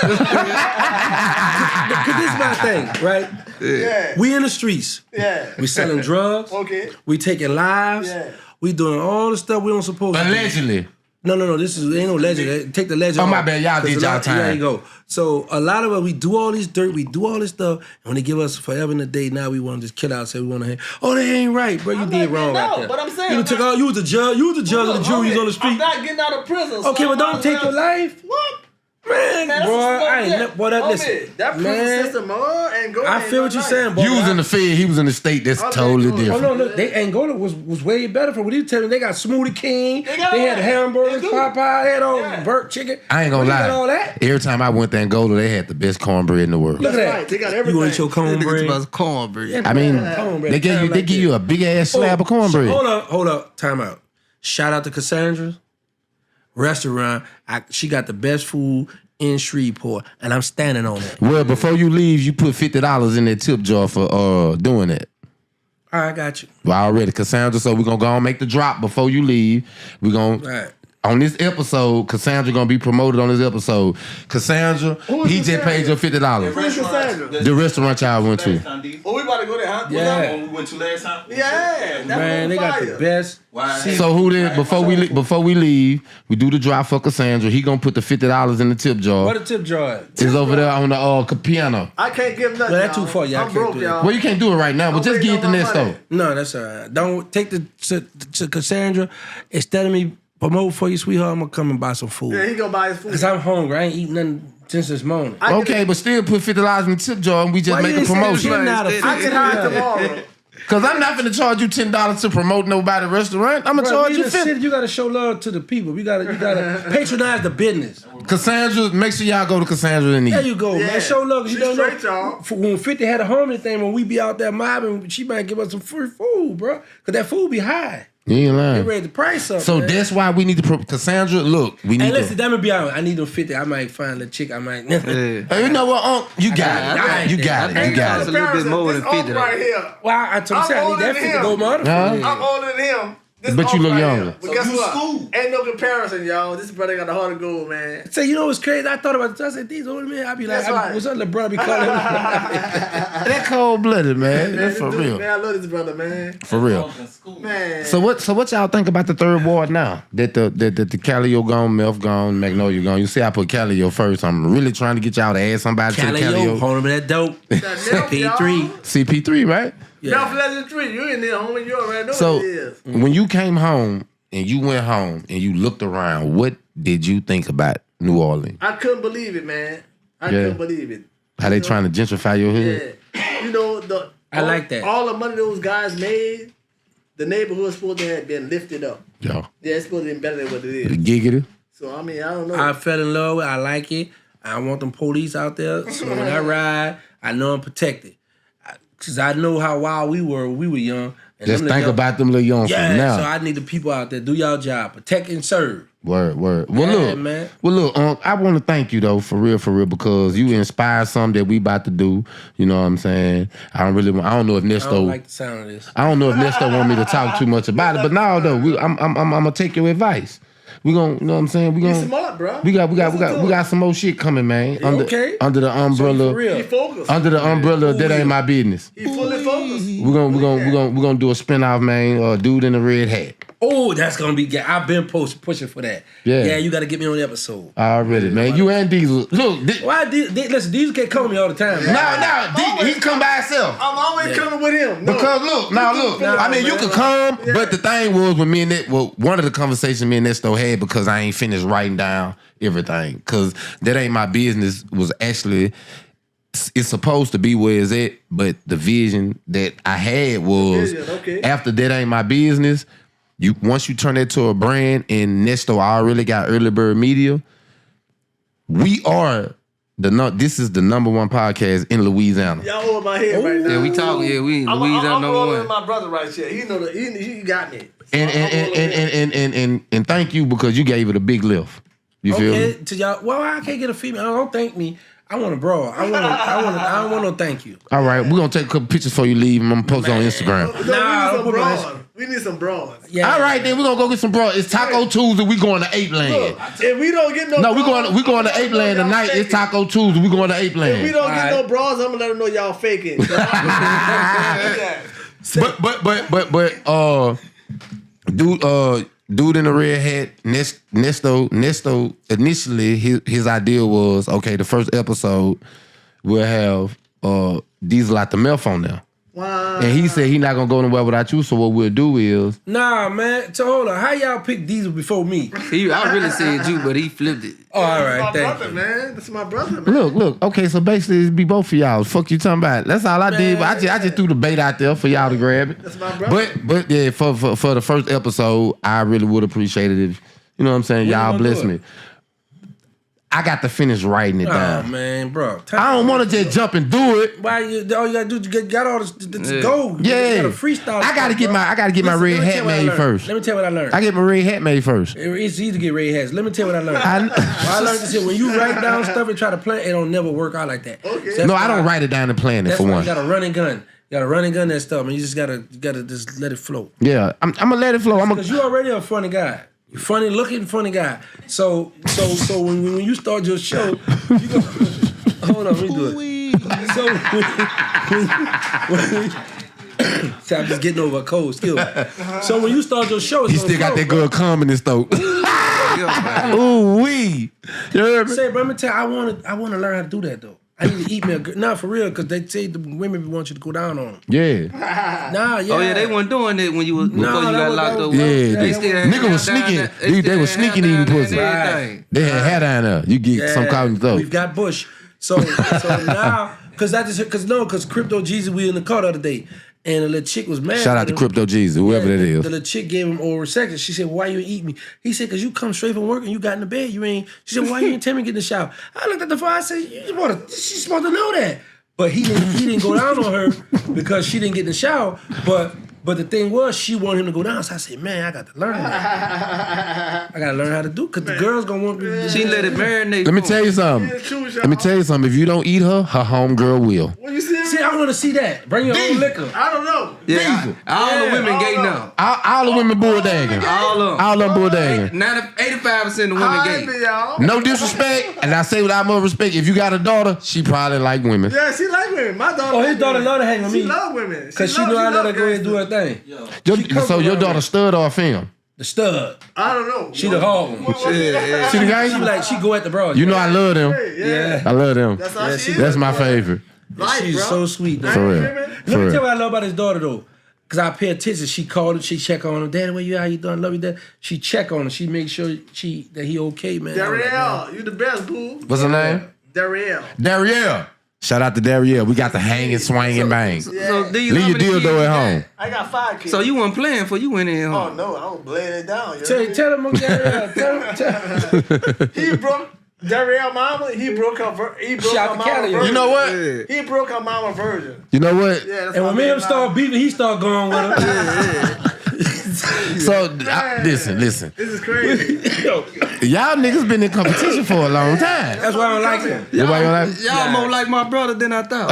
this is my thing, right? Yeah. We in the streets. Yeah. We selling drugs. Okay. We taking lives. Yeah. We doing all the stuff we don't supposed to do. Allegedly. No. This ain't no legend. Take the legend. Oh, my off. bad. Y'all 'Cause did a lot- y'all time. There you go. So a lot of us, we do all this dirt, we do all this stuff, and when they give us forever and a day, now we want to just kill out. Say we want to. Oh, they ain't right, bro. You I'm did not wrong getting right out, there. but I'm saying you I'm took not- all. You was the judge. You was the judge of the jury. You was on the I'm street. not getting out of prison. So Okay, but don't take your life. What? Man, Man, boy, that's I ain't that. never, boy, that, listen, That prison man, system, ain't going. I feel what you're saying, boy. You was in the Fed, he was in the state. That's Okay, totally cool. Oh different. no, look, they Angola was way better for what he was telling me. They got Smoothie King, They got they all had that. hamburgers, They do. Popeye, they had all Yeah. burnt chicken. I ain't gonna Where lie. you got all that? Every time I went to Angola, they had the best cornbread in the world. Look at That's that. right. They got You everything. want your Niggas cornbread? about cornbread. I mean, Cornbread, they time give like you that. a big ass slab of cornbread. Hold up. Time out. Shout out to Cassandra's restaurant. She got the best food in Shreveport, and I'm standing on it. Well, before you leave, you put $50 in that tip jar for doing that. All right, I got you. Well, already, Cassandra. So we're gonna go and make the drop before you leave. We're gonna All right. on this episode, Cassandra gonna be promoted on this episode. Cassandra, he just paid you $50. Who's Cassandra? The restaurant y'all went to. Oh, we about to go there, huh? Yeah. When we went to last time? Yeah. Man, they got the best. Why? So who did before we leave, we do the drop for Cassandra. He gonna put the $50 in the tip jar. What a tip jar at? It's over there on the piano. I can't give nothing. Well, that's y'all. too far. Y'all I'm can't broke, do that. y'all. Well, you can't do it right now, but just waiting get the on my next money. though. No, that's all right. Don't take to Cassandra. Instead of me promote for you, sweetheart, I'm gonna come and buy some food. Yeah, he gonna buy his food. Cause I'm hungry. I ain't eating nothing since this morning. Okay, but still put $50 in the tip jar and we just Why make you a ain't saying promotion. $10? I can hide tomorrow. Cause I'm not gonna charge you $10 to promote nobody restaurant. I'm gonna Bro, charge we you in the $50. city, you gotta show love to the people. You gotta patronize the business. Cassandra, make sure y'all go to Cassandra and eat. There you go, Yeah. man. Show love. 'Cause you She's don't know. straight, y'all. When 50 had a homie thing, when we be out there mobbing, she might give us some free food, bro. Cause that food be high. You ain't They lying. raise the price up. So man. that's why we need to Cassandra. Look, we need Hey, listen, to. let me be honest. I need them 50. I might find a chick. I might. Hey, you know what, Unc? You got it. You got it. You got It's a it. little bit more than 50 though. right here. Well, I told you I need that 50 to go my other Huh? food. I'm older than him. This But you Unc look right younger. here. But So guess you what? school. Ain't no comparison, y'all. This brother got the heart of gold, man. Say, you know what's crazy? I thought about this. I said, these older men, I be like, That's right. what's up, little brother? Be calling me. That cold blooded, man. That's for real. Man, I love this brother, man. For real. Man. So what y'all think about the third ward now? That the Calio gone, Melf gone, Magnolia gone. You see I put Calio first. I'm really trying to get y'all to add somebody to the Calio, Calio. hold on to that dope. That milk, P3. y'all. CP3, right? Mouth Legend 3, you in there, homie. You already know So what it is. when you came home and you went home and you looked around, what did you think about New Orleans? I couldn't believe it, man. I couldn't believe it. How they trying to gentrify your hood? Yeah. You know, I like that. All the money those guys made, the neighborhood's supposed to have been lifted up. Yo, Yeah, it's supposed to be better than what it the is. giggity. So, I mean, I don't know. I fell in love with it. I like it. I want them police out there. So when I ride, I know I'm protected. Because I know how wild we were when we were young. And Just them think little- about them little young Yeah, from now. so I need the people out there. Do y'all job. Protect and serve. Word. Well, Yeah, look, man. I want to thank you though, for real, because you inspired something that we about to do. You know what I'm saying? I don't know if I don't Nesto. like the sound of this. I don't know if Nesto want me to talk too much about it, but now though, I'm gonna take your advice. We gonna, you know what I'm saying? We He's gonna, smart, bro. we got some more shit coming, man. Okay. Under the For umbrella, real. He focused. under the umbrella, that ain't my business. He fully focused. We're gonna do a spinoff, man. Dude in a red hat. Oh, that's gonna be good. I've been pushing for that. Yeah. you got to get me on the episode. Already, man. You and Diesel. Look, Why? Listen, these can't come to me all the time. Man. he can come by himself. I'm always coming with him. No. Because look. I mean, you could come, but the thing was with me and that. Well, one of the conversations me and Nesto had because I ain't finished writing down everything because that ain't my business. Was actually it's supposed to be where it's at, but the vision that I had was after that ain't my business. Once you turn that to a brand, and Nesto already got early bird media. We are this is the #1 podcast in Louisiana. Y'all over my head right now. Yeah, we talking. Yeah, we I'm Louisiana number rolling one. with my brother right here. He know he got me. And thank you because you gave it a big lift. You feel me? To y'all. Well, I can't get a female. Don't thank me. I want a bro. I don't want no thank you. All right, we're gonna take a couple pictures before you leave and I'm gonna post it on Instagram. We need some broad. Yeah. All right, then we're gonna go get some bro. It's Taco Tuesday. We going to Ape Land. Look, if we don't get no No, we bras, going to Ape Land y'all tonight. It's faking. Taco Tuesday. We going to Ape If we Land. don't get no Alright. bras, I'm gonna let them know y'all faking. Dude in the red hat, Nesto initially his idea was, okay, the first episode we'll have Diesel out the Melf on there. Wow. And he said he not gonna go nowhere without you, so what we'll do is Nah, man. So hold on. How y'all pick Diesel before me? I really said you, but he flipped it. Oh, all That's right. my Thank brother, you. man. That's my brother, man. look, okay, so basically it'd be both of y'all. Fuck you talking about. That's all I did, but I just threw the bait out there for y'all to grab it. That's my brother. But yeah, for the first episode, I really would appreciate it if, you know what I'm saying, When you y'all gonna bless do me. it? I got to finish writing it Oh down. man, bro. I don't want to just jump and do it. Why all you gotta do is got all this gold. Yeah. You gotta freestyle. I gotta get bro. my Listen, red let me hat tell you what I made learned. first. Let me tell you what I learned. I get my red hat made first. It's easy to get red hats. Let me tell you what I learned. I learned this shit. When you write down stuff and try to plan, it don't never work out like that. Okay. So that's No, I why- don't write it down and plan it That's for why one. you got a running gun. You got a running gun that stuff, and you just gotta just let it flow. Yeah, I'm gonna let it flow. Because you already a funny guy. funny looking, funny guy. So when you start your show, you go. Hold on, let me do it. So see, I'm just getting over a cold still. So when you start your show, it's He still got that good cum in his throat. Ooh wee. You heard me? Say, bro, let me tell you, I want to learn how to do that though. I need to eat me a good. Nah, for real, because they say the women want you to go down on them. Yeah. Nah, yeah. Oh yeah, they weren't doing it when you was before you got locked up. Yeah, They still had nigga was hair down sneaking. there. They was still had sneaking hair eating down there pussy. and everything. They had hair down there. You get some caught in the throat. We've got Bush. So now, because Crypto Jesus, we in the car the other day, and the little chick was mad. Shout out with to him. Crypto Jesus, whoever that The is. little chick gave him oral sex. She said, "Why you eat me?" He said, "Cause you come straight from work and you got in the bed. You ain't." She said, "Why you didn't tell me to get in the shower?" I looked at the phone. I said, "She's supposed to know that." But he didn't go down on her because she didn't get in the shower. But the thing was, she wanted him to go down. So I said, "Man, I got to learn that. I got to learn how to do it because the girls gonna want me to do She let it marinate. Let me tell you something. Let me tell you something. If you don't eat her homegirl will. What you see? See, I want to see that. Bring your own liquor. I don't know. Yeah, all the women gay now. All the women bulldagging. All of them. All of them bulldagging. 85% of women Alright, gay. y'all. No disrespect, and I say without more respect, if you got a daughter, she probably like women. Yeah, she like women. My daughter. Oh, his like daughter women. love to hang with me. She love women. Because she know I let her go ahead and do her thing. So your daughter stud or a film? The stud. I don't know. She the hard one. See the She game? like, she go at the bros. You know I love them. Yeah. I love them. That's how Yeah, she she- is. That's my favorite. Life, She's bro. so sweet. Though. For real. Let For me tell you real. what I love about his daughter though. Cause I pay attention. She called him, she check on him. Daddy, where you at? How you doing? Love you, Dad. She check on him. She make sure that he okay, man. I'm like, man. Darielle, you the best, boo. What's her name? Darielle. Darielle. Shout out to Darielle. We got the hanging, swinging, bang. So do you Leave how your many dildo kids at you home. got? I got 5 kids. So you weren't playing for you went in Oh home. no, I was laying it down. You Tell him, tell him. He broke Darielle mama. He broke her. He broke Shout her to mama Cali. virgin. You know what? He broke her mama virgin. You know what? Yeah, that's And my when me and him baby start mama. beefing, he start going with her. So listen. This is crazy. Y'all niggas been in competition for a long time. That's why I don't like him. Everybody don't like? Y'all more like my brother than I thought.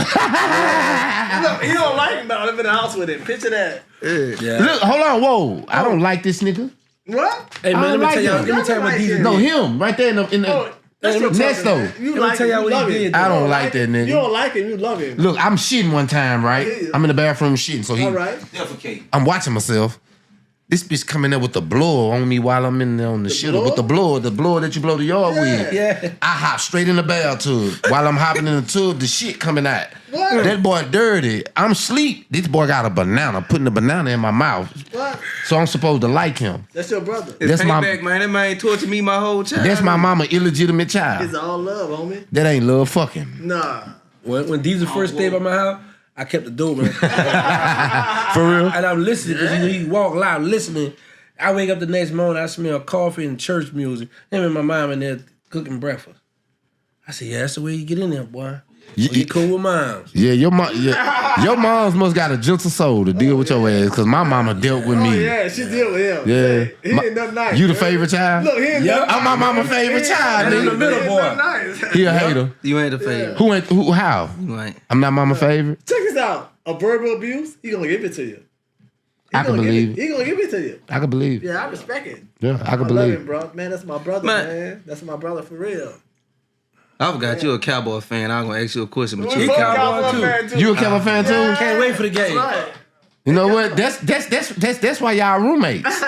He don't like him, but I live in the house with him. Picture that. Yeah. Look, hold on, whoa! I don't like this nigga. What? Hey I man, don't let like me tell him. y'all what Like DJ him. No, did. him right there in the. Oh, that's your Next brother, though. man. You Let me like tell him, y'all you what he love him. did. I don't You like that nigga. You don't like him, you love him. Look, I'm shitting one time, right? Yeah. I'm in the bathroom shitting, so he. All right. Defecate. I'm watching myself. This bitch coming there with the blower on me while I'm in there on the shitter. blower? With the blower that you blow the yard with. Yeah. I hop straight in the bathtub. While I'm hopping in the tub, the shit coming out. What? That boy dirty. I'm asleep. This boy got a banana, putting the banana in my mouth. What? So I'm supposed to like him. That's your brother. It's That's my- payback, man. That man tortured me my whole child. That's my mama illegitimate child. It's all love, homie. That ain't love fucking. Nah. When Diesel first stayed by my house, I kept the door, man. For real? And I'm listening because he walk loud, listening. I wake up the next morning, I smell coffee and church music. Him and my mom in there cooking breakfast. I said, yeah, that's the way you get in there, boy. You cool with moms. Yeah, your moms must got a gentle soul to deal with your ass, cause my mama dealt with Oh me. yeah, she deal with him. Yeah. He ain't nothing nice. You the favorite child? Look, he ain't Yep. nothing I'm my mama's favorite child, And in the nigga. middle, he ain't boy. nothing nice. He a hater. You ain't the favorite. Who ain't who? How? You ain't. I'm not mama favorite. Check this out. A verbal abuse, he gonna give it to you. I can believe it. He gonna give it to you. I can believe it. Yeah, I respect it. Yeah, I I can love believe him, it. bro. Man, that's my brother, Man. man. That's my brother for real. I forgot you a Cowboy fan. I'm gonna ask you a question, but We you He a both Cowboy Cowboy too. fan, too. You a Cowboy fan too? Yeah. Can't wait for the game. That's right. You know what? That's why y'all roommates.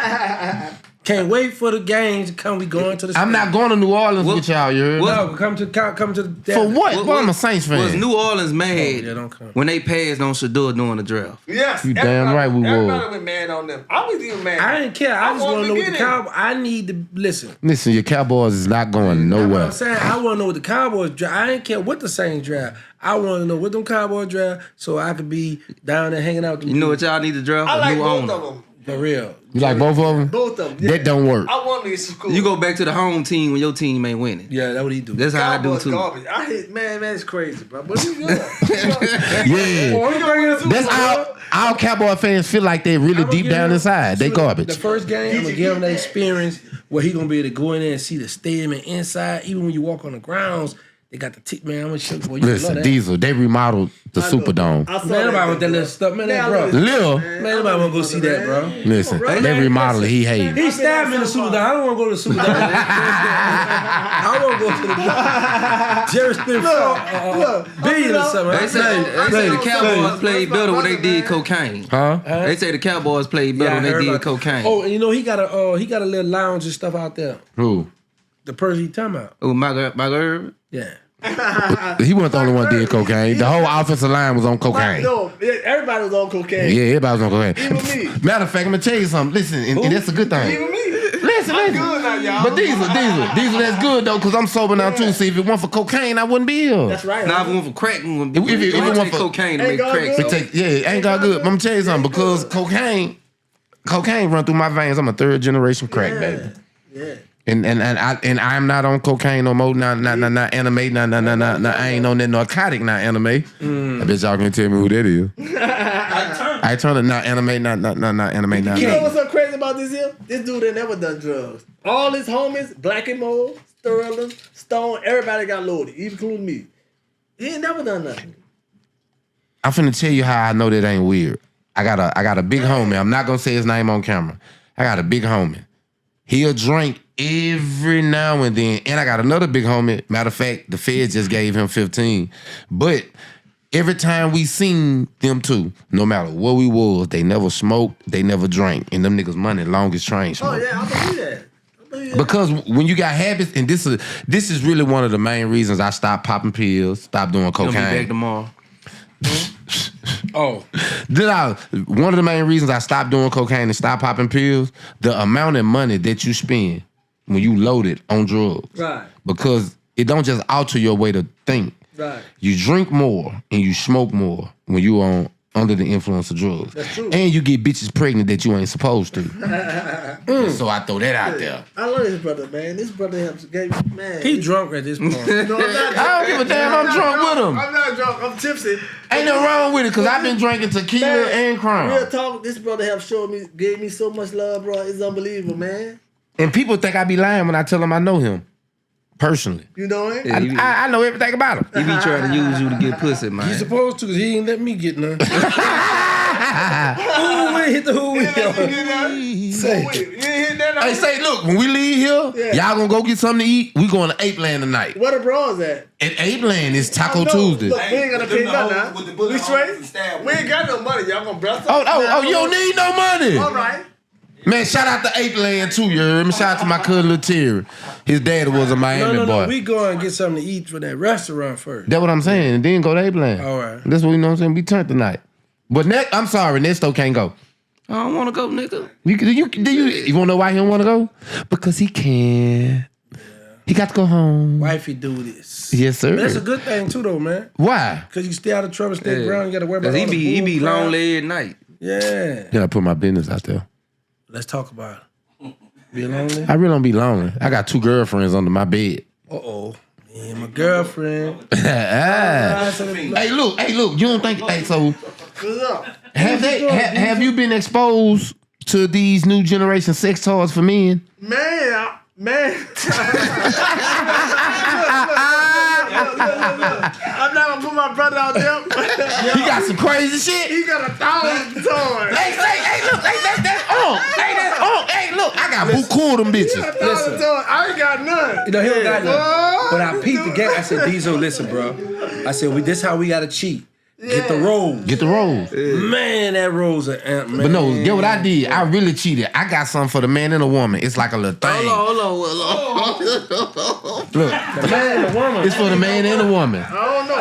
Can't wait for the games to come. We going to the I'm not going to New Orleans with y'all. You heard? What? No, come to the For what? Well, I'm a Saints fan. Was New Orleans mad yeah, don't come. when they passed on Shador during the draft? Yes. You damn right we Everybody was. was mad on them. I was even mad. I didn't care. I just want to know what the beginning. Cowboys. I need to listen. Listen, your Cowboys is not going That's what nowhere. I'm saying. I want to know what the Cowboys draft. I didn't care what the Saints draft. I want to know what them Cowboys draft so I could be down there hanging out with them. You know what y'all need to draft? I A like new both owner. of them. For real. You like both of them? Both of them. Yeah. That don't work. I want to get some school. You go back to the home team when your team ain't winning. Yeah, that's what he do. That's how I do Cowboys too. garbage. I hate man, it's crazy, bro. But we good. Yeah. That's all Cowboy fans feel like they really I'ma deep give down him- inside. They so garbage. The first game, I'm gonna give him the experience where he gonna be able to go in there and see the stadium and inside. Even when you walk on the grounds, They got the man. I'm gonna show you. Boy, you Listen, love that. Diesel, they remodeled the Superdome. I saw Man, nobody want that little stuff, man. That bro. Lil, Man, nobody want to go see that, bro. listen, they remodeled it. He hated. He stabbed me in the Superdome. I don't want to go to the Superdome. I want to go to the Jerry spent billion or something. They say the Cowboys played better when they did cocaine. Huh? They say the Cowboys played better when they did cocaine. Oh, and you know he got a little lounge and stuff out there. Who? The person he talking about. Oh, my girl. Yeah. He wasn't the only one did cocaine. The whole offensive line was on cocaine. No, everybody was on cocaine. Yeah, everybody was on cocaine. Even me. Matter of fact, I'm gonna tell you something. Listen, and that's a good thing. Even me. Listen. Good now, y'all. But Diesel, that's good though, cause I'm sober now too. See, if it weren't for cocaine, I wouldn't be here. That's right. Now if it went for crack, we If it would went take for- cocaine to Ain't make God crack. good? So. It ain't got good. But I'm gonna tell you something, because cocaine run through my veins. I'm a third generation crack baby. Yeah. And I'm not on cocaine no more. Not anime. I ain't on that narcotic. Not anime. I bet y'all can tell me who that is. I turn it not anime. Not anime. Not. You know what's so crazy about this here? This dude ain't never done drugs. All his homies, Black and Mold, Sterling, Stone, everybody got loaded, even including me. He ain't never done nothing. I'm finna tell you how I know that ain't weird. I got a big homie. I'm not gonna say his name on camera. I got a big homie. He'll drink every now and then. And I got another big homie. Matter of fact, the feds just gave him 15. But every time we seen them two, no matter what we was, they never smoked, they never drank. And them niggas money longest train Oh smoke. yeah, I believe that. Because when you got habits, and this is really one of the main reasons I stopped popping pills, stopped doing Gonna cocaine. be back tomorrow. Oh, One of the main reasons I stopped doing cocaine and stopped popping pills, the amount of money that you spend when you loaded on drugs. Right. Because it don't just alter your way to think. Right. You drink more and you smoke more when you on under the influence of drugs. That's true. And you get bitches pregnant that you ain't supposed to. So I throw that out there. I love this brother, man. This brother gave man. he drunk at this point. No, I'm not drunk. I don't give a damn, I'm drunk with him. I'm not drunk. I'm tipsy. Ain't nothing wrong with it, because I've been drinking tequila and Crown. Real talk, this brother have showed me, gave me so much love, bro. It's unbelievable, man. And people think I be lying when I tell them I know him. Personally. You know it? Yeah, I know everything about him. He be trying to use you to get pussy, man. He supposed to, cause he ain't let me get none. Ooh, we hit the who we say. Hey, say, look, when we leave here, y'all gonna go get something to eat. We going to Ape Land tonight. Where the bros at? At Ape Land, it's Taco No, Tuesday. Look, we ain't gonna pay Them the nothing, hoes huh? with the bullet We straight? holes and stab We ain't got no money. Y'all gonna bless us? Oh, you don't need no money. All right. Man, shout out to Ape Land too, you heard me? Shout out to my cousin Lil Terry. His dad was a Miami No, boy. we go and get something to eat from that restaurant first. That's what I'm saying. And then go to Ape Land. All right. That's what you know what I'm saying. We turned tonight. But I'm sorry, Nesto can't go. I don't want to go, nigga. You wanna know why he don't wanna go? Because he can. He got to go home. Wifey do this. Yes, sir. But that's a good thing too, though, man. Why? Cause you stay out of trouble, stay ground. You got to worry about. Cause all the he be bull crap. lonely at night. Yeah. Yeah, I put my business out there. Let's talk about it. Be lonely. I really don't be lonely. I got 2 girlfriends under my bed. Me and my girlfriend. Hey, look. You don't think? Hey, so What's up? have you been exposed to these new generation sex toys for men? Man. I'm not gonna put my brother out there. He got some crazy shit. He got 1,000 toys. Hey, look, that's on. Hey, look, I got buku them bitches. 1,000 toys. I ain't got none. You know, he don't got none. Oh, But I peeped the game. I said, Diesel, listen, bro. I said, this how we gotta cheat. Get the rolls. Get the rolls. Man, that rolls are man. But no, get what I did. I really cheated. I got something for the man and the woman. It's like a little thing. Hold on. Look, The man and the woman. it's for the man and the woman. I don't know.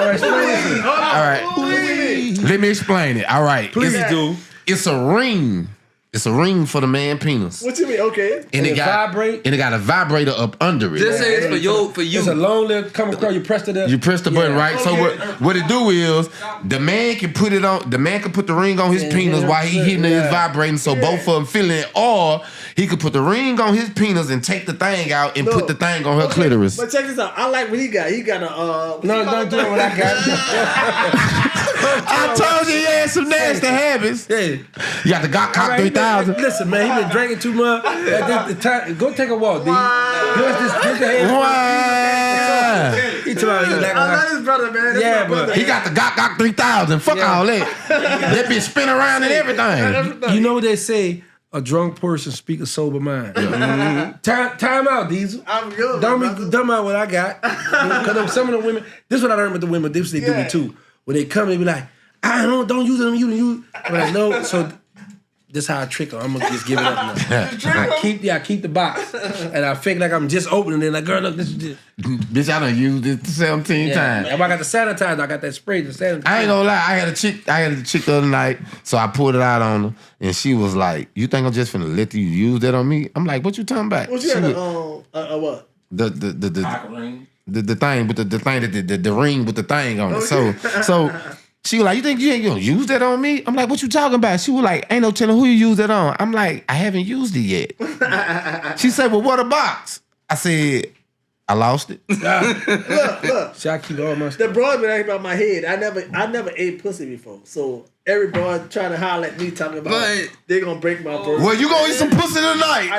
All right. Let me explain it. All right. Please do. It's a ring. It's a ring for the man penis. What you mean? Okay. And it got vibrate? And it got a vibrator up under it. Just say it's for you. It's a long little come across. You press it. You press the button, right? So what it do is the man can put it on. The man can put the ring on his penis while he hitting it, it's vibrating. So both of them feeling it. Or he could put the ring on his penis and take the thing out and put the thing on her clitoris. But check this out. I like what he got. He got a No, don't do what I got. I told you he had some nasty habits. Yeah. You got the Cock 3000. Listen, man, he been drinking too much. Go take a walk, D. Why? He He talking about he like. I love his brother, man. That's Yeah, my brother. but He got the Gok 3000. Fuck all that. That bitch spin around and everything. You know what they say? A drunk person speak a sober mind. Time out, Diesel. I'm good. Don't my be brother. dumb out what I got. Because some of the women, this is what I learned with the women, this they do me too. When they come, they be like, I don't use it on you. I'm like, no, so this how I trick them. I'm gonna just give it up now. I keep the box. And I fake like I'm just opening it, like, girl, look, this is this. Bitch, I done used it 17 times. If I got the sanitizer, I got that spray, the sanitizer. I ain't gonna lie, I had a chick the other night, so I pulled it out on her, and she was like, you think I'm just finna let you use that on me? I'm like, what you talking about? What you She had was- what? the Ring. the thing with the thing that the ring with the thing on it. So she was like, you think you ain't gonna use that on me? I'm like, what you talking about? She was like, ain't no telling who you use that on. I'm like, I haven't used it yet. She said, well, what a box? I said, I lost it. Look. See, I keep all my The stuff. broad been asking about my head. I never ate pussy before. So every broad trying to holler at me talking about But- they gonna break my bird. Well, you gonna eat some pussy tonight.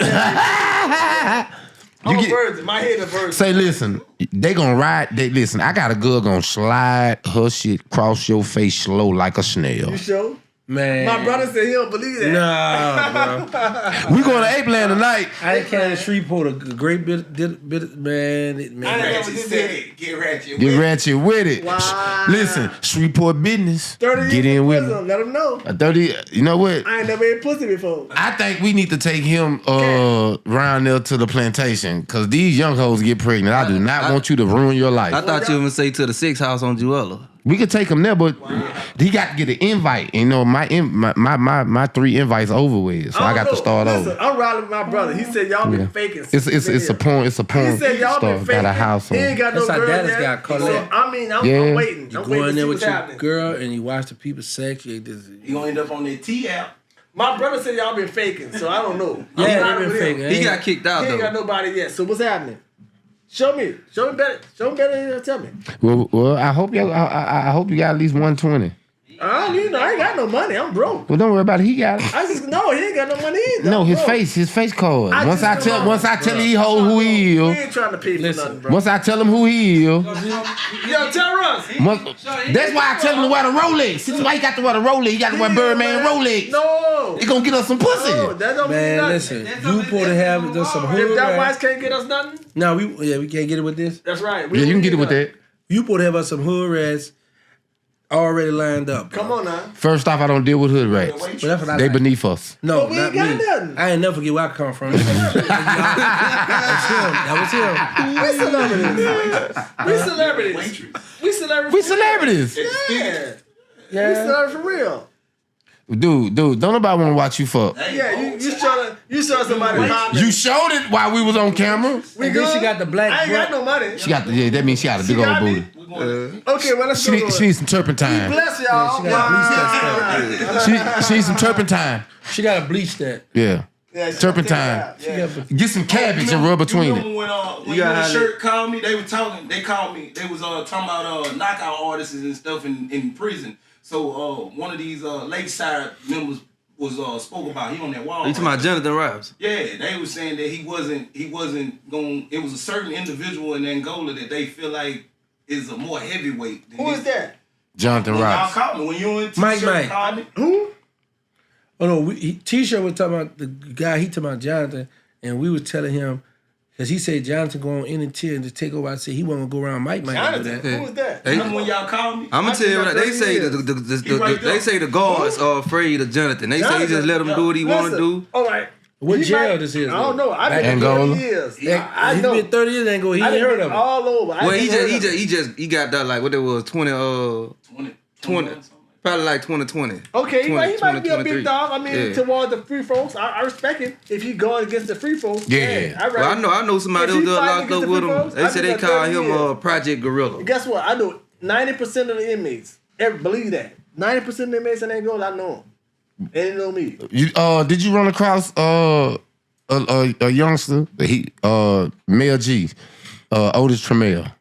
I'm a get- virgin. My head a virgin. Say, listen, they gonna ride. Listen, I got a girl gonna slide her shit across your face slow like a snail. You sure? Man. My brother said he don't believe that. Nah, bro. We going to Ape Land tonight. I ain't carrying Shreveport a great bit, man. I ain't Ratchet never said did it. Get ratchet. Get ratchet with it. Wow. Listen, Shreveport business. 30 years Get in with prison, me. let him know. 30. You know what? I ain't never ate pussy before. I think we need to take him round there to the plantation because these young hoes get pregnant. I do not want you to ruin your life. I thought you were gonna say to the 6 house on Jewella. We could take him there, but he got to get an invite. You know, my 3 invites over with, so I got to start Listen, over. I'm riding with my brother. He said y'all been faking. It's a porn. It's a porn He said y'all star. been faking. Got a house He ain't on. got no That's how girl Dallas yet. got caught So, up. I mean, I'm Yeah. waiting. You I'm go waiting in to see there what's with your happening. girl and you watch the people sex. You gonna end up on that T app. My brother said y'all been faking, so I don't know. Yeah, I'm they riding been with him. faking. He got kicked out He ain't got though. nobody yet. So what's happening? Show me better. Tell me. Well, I hope you. I hope you got at least 120. I don't need no. I ain't got no money. I'm broke. Well, don't worry about it. He got it. I just no. He ain't got no money either. No, I'm his broke. face card. I Once just I know- tell these hoes who he We is. ain't trying to pay for nothing, bro. Once I tell him who he is. Yo, tell us. That's why I tell him to wear the Rolex. This is why he got to wear the Rolex. He got to wear Birdman Rolex. No. He gonna get us some pussy. No, that don't mean Man, nothing. listen, you supposed to have there's some If Hoover. that wife can't get us nothing, No, we can't get it with this. that's right. Yeah, you can get it with that. You supposed to have us some hood rats already lined up. Bro. Come on now. First off, I don't deal with hood rats. But that's what I They like. beneath us. No, But we not ain't got me. nothing. I ain't never forget where I come from. That was him. We celebrities. We celebrities. We celebrities. Yeah. We Yeah. celebrities for real. Dude, don't nobody want to watch you fuck. Yeah, you showed somebody popping. You showed it while we was on camera. We And then good? she got the black I ain't got butt. no money. She got that means she got a big old got me? booty. Okay, well let's She go. need some turpentine. Bless y'all. she gotta bleach that stuff. She needs some turpentine. She gotta bleach that. Yeah. Yeah, Turpentine. Yeah. Get some cabbage and rub between it. When your shirt called me, they were talking. They called me. They was talking about knockout artists and stuff in prison. So one of these Lakeside members was spoke about. He on that wall. You talking about Jonathan Rives? Yeah, they were saying that he wasn't going. It was a certain individual in Angola that they feel like is a more heavyweight. Than Who is that? Jonathan Y'all Ross. called me when you in Mike. T-shirt. Called me. Who? Oh no, T-shirt was talking about the guy. He talking about Jonathan, and we was telling him because he said Jonathan go on NNT and just take over. I said he wasn't gonna go around Mike. Jonathan. Do that. Who is that? They- Remember when y'all called me? I'm gonna tell you what they say. He right They there. say the guards are afraid of Jonathan. They say he just let him do what he want to do. All right. What He jail might- this is? I don't know. I've Back been in 30 Angola? years. Yeah, I he know. been 30 years and go. He I ain't done heard been of him. all over. I Well, ain't heard of him. he got that like what it was 20 probably like 2020. Okay, he might be a 2023. big dog. I mean, Yeah. toward the free folks, I respect it. If he going against the free folks, Yeah. I Well, I know somebody If who he was fighting locked against up the with free him. folks, They I said do they that call 30 him years. Project Gorilla. Guess what? I know 90% of the inmates. Believe that. 90% of the inmates in Angola, I know them. And they know me. Did you run across a youngster? Mel G, Otis Tramiel.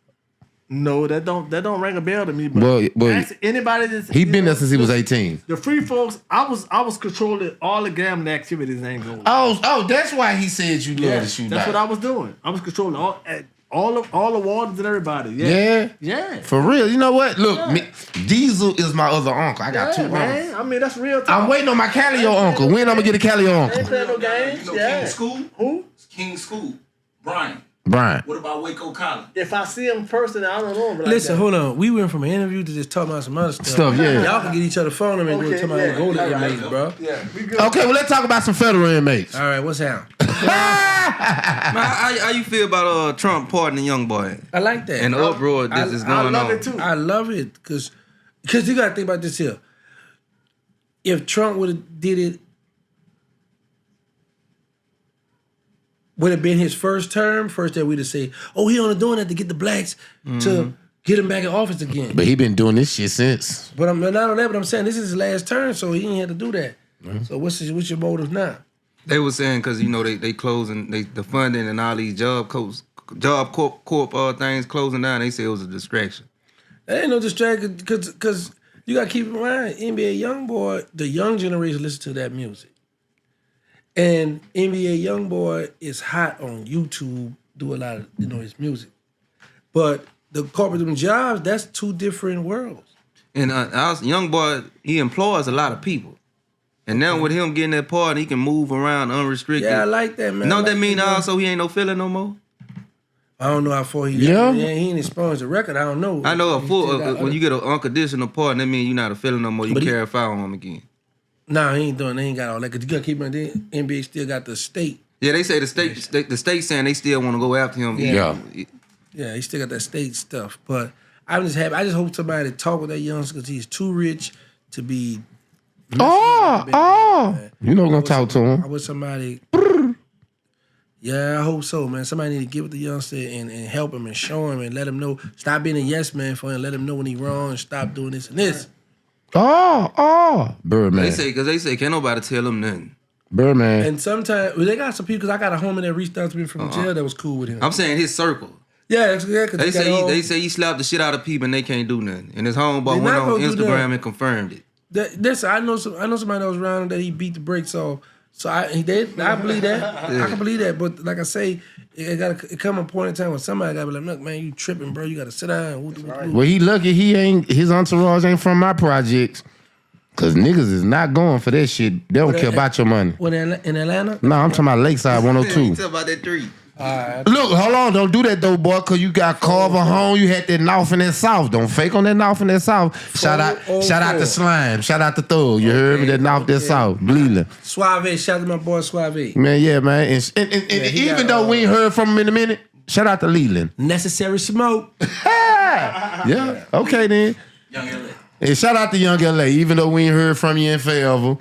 No, that don't ring a bell to me. But Well, ask anybody that's he been there since he was 18. The free folks, I was controlling all the gambling activities in Angola. Oh, that's why he said you love to shoot That's out. what I was doing. I was controlling All the Wardens and everybody. Yeah. Yeah. For real. You know what? Look, Diesel is my other uncle. I got two uncles. Man. I mean, that's real talk. I'm waiting on my Calio uncle. When I'm gonna get a Calio I uncle? ain't playing no games. You know Yeah. King School? Who? King School. Brian. Brian. What about Waco College? If I see him in person, I don't know him. Like Listen, that. hold on. We went from an interview to just talking about some other stuff. Yeah. Y'all can get each other phone number and go talk about go to inmates, bro. Yeah, we good. Okay, well, let's talk about some federal inmates. All right, what's happening? How you feel about Trump pardoning young boy I like that. and the uproar that is going on? I love it too. I love it because you got to think about this here. If Trump would have did it, would have been his first term, that we'd have say, oh, he only doing that to get the blacks to get him back in office again. But he been doing this shit since. But I'm not on that, but I'm saying this is his last term, so he ain't had to do that. So what's your motive now? They were saying because they closing the funding and all these job corp things closing down. They say it was a distraction. That ain't no distraction because you got to keep in mind, NBA YoungBoy, the young generation listen to that music. And NBA YoungBoy is hot on YouTube, do a lot of, his music. But the corporate jobs, that's two different worlds. And our young boy, he employs a lot of people. And now with him getting that part, he can move around unrestricted. Yeah, I like that, man. Know like that mean that, also he ain't no filler no more? I don't know how far he Yeah. he ain't expunged the record. I don't know. I know He still when you get an unconditional part, that means you're not a filler no more. You But he- carry a firearm again. Nah, he ain't doing. They ain't got all that. Cause you gotta keep in mind, the NBA still got the state. Yeah, they say the state saying they still want to go after him. Yeah. Yeah, he still got that state stuff. But I'm just happy. I just hope somebody talk with that youngster because he's too rich to be. You know we're gonna talk to him. I wish somebody. Yeah, I hope so, man. Somebody need to get with the youngster and help him and show him and let him know. Stop being a yes man for him. Let him know when he's wrong and stop doing this and this. Birdman. They say can't nobody tell him nothing. Birdman. And sometimes they got some people because I got a homie that reached out to me from jail that was cool with him. I'm saying his circle. Yeah, cause They say he slapped the shit out of people and they can't do nothing. And his homeboy They went not on gonna do that. Instagram and confirmed it. I know somebody that was around him that he beat the brakes off. So I believe that. I can believe that. But like I say, it come a point in time when somebody gotta be like, look, man, you tripping, bro. You gotta sit down. Well, he lucky his entourage ain't from my projects. Cause niggas is not going for that shit. They don't care about your money. When in Atlanta? No, I'm talking about Lakeside 102. Tell about that 3. Look, hold on, don't do that though, boy, cause you got Carver home, you had that North and that South. Don't fake on that North and that South. Shout out to Slime, shout out to Thug. You heard me? That North, that South, Bleeding. Suave, shout out to my boy Suave. Man, yeah, man. And even though we ain't heard from him in a minute, shout out to Leland. Necessary Smoke. Yeah, okay then. Young LA. And shout out to Young LA, even though we ain't heard from you in forever.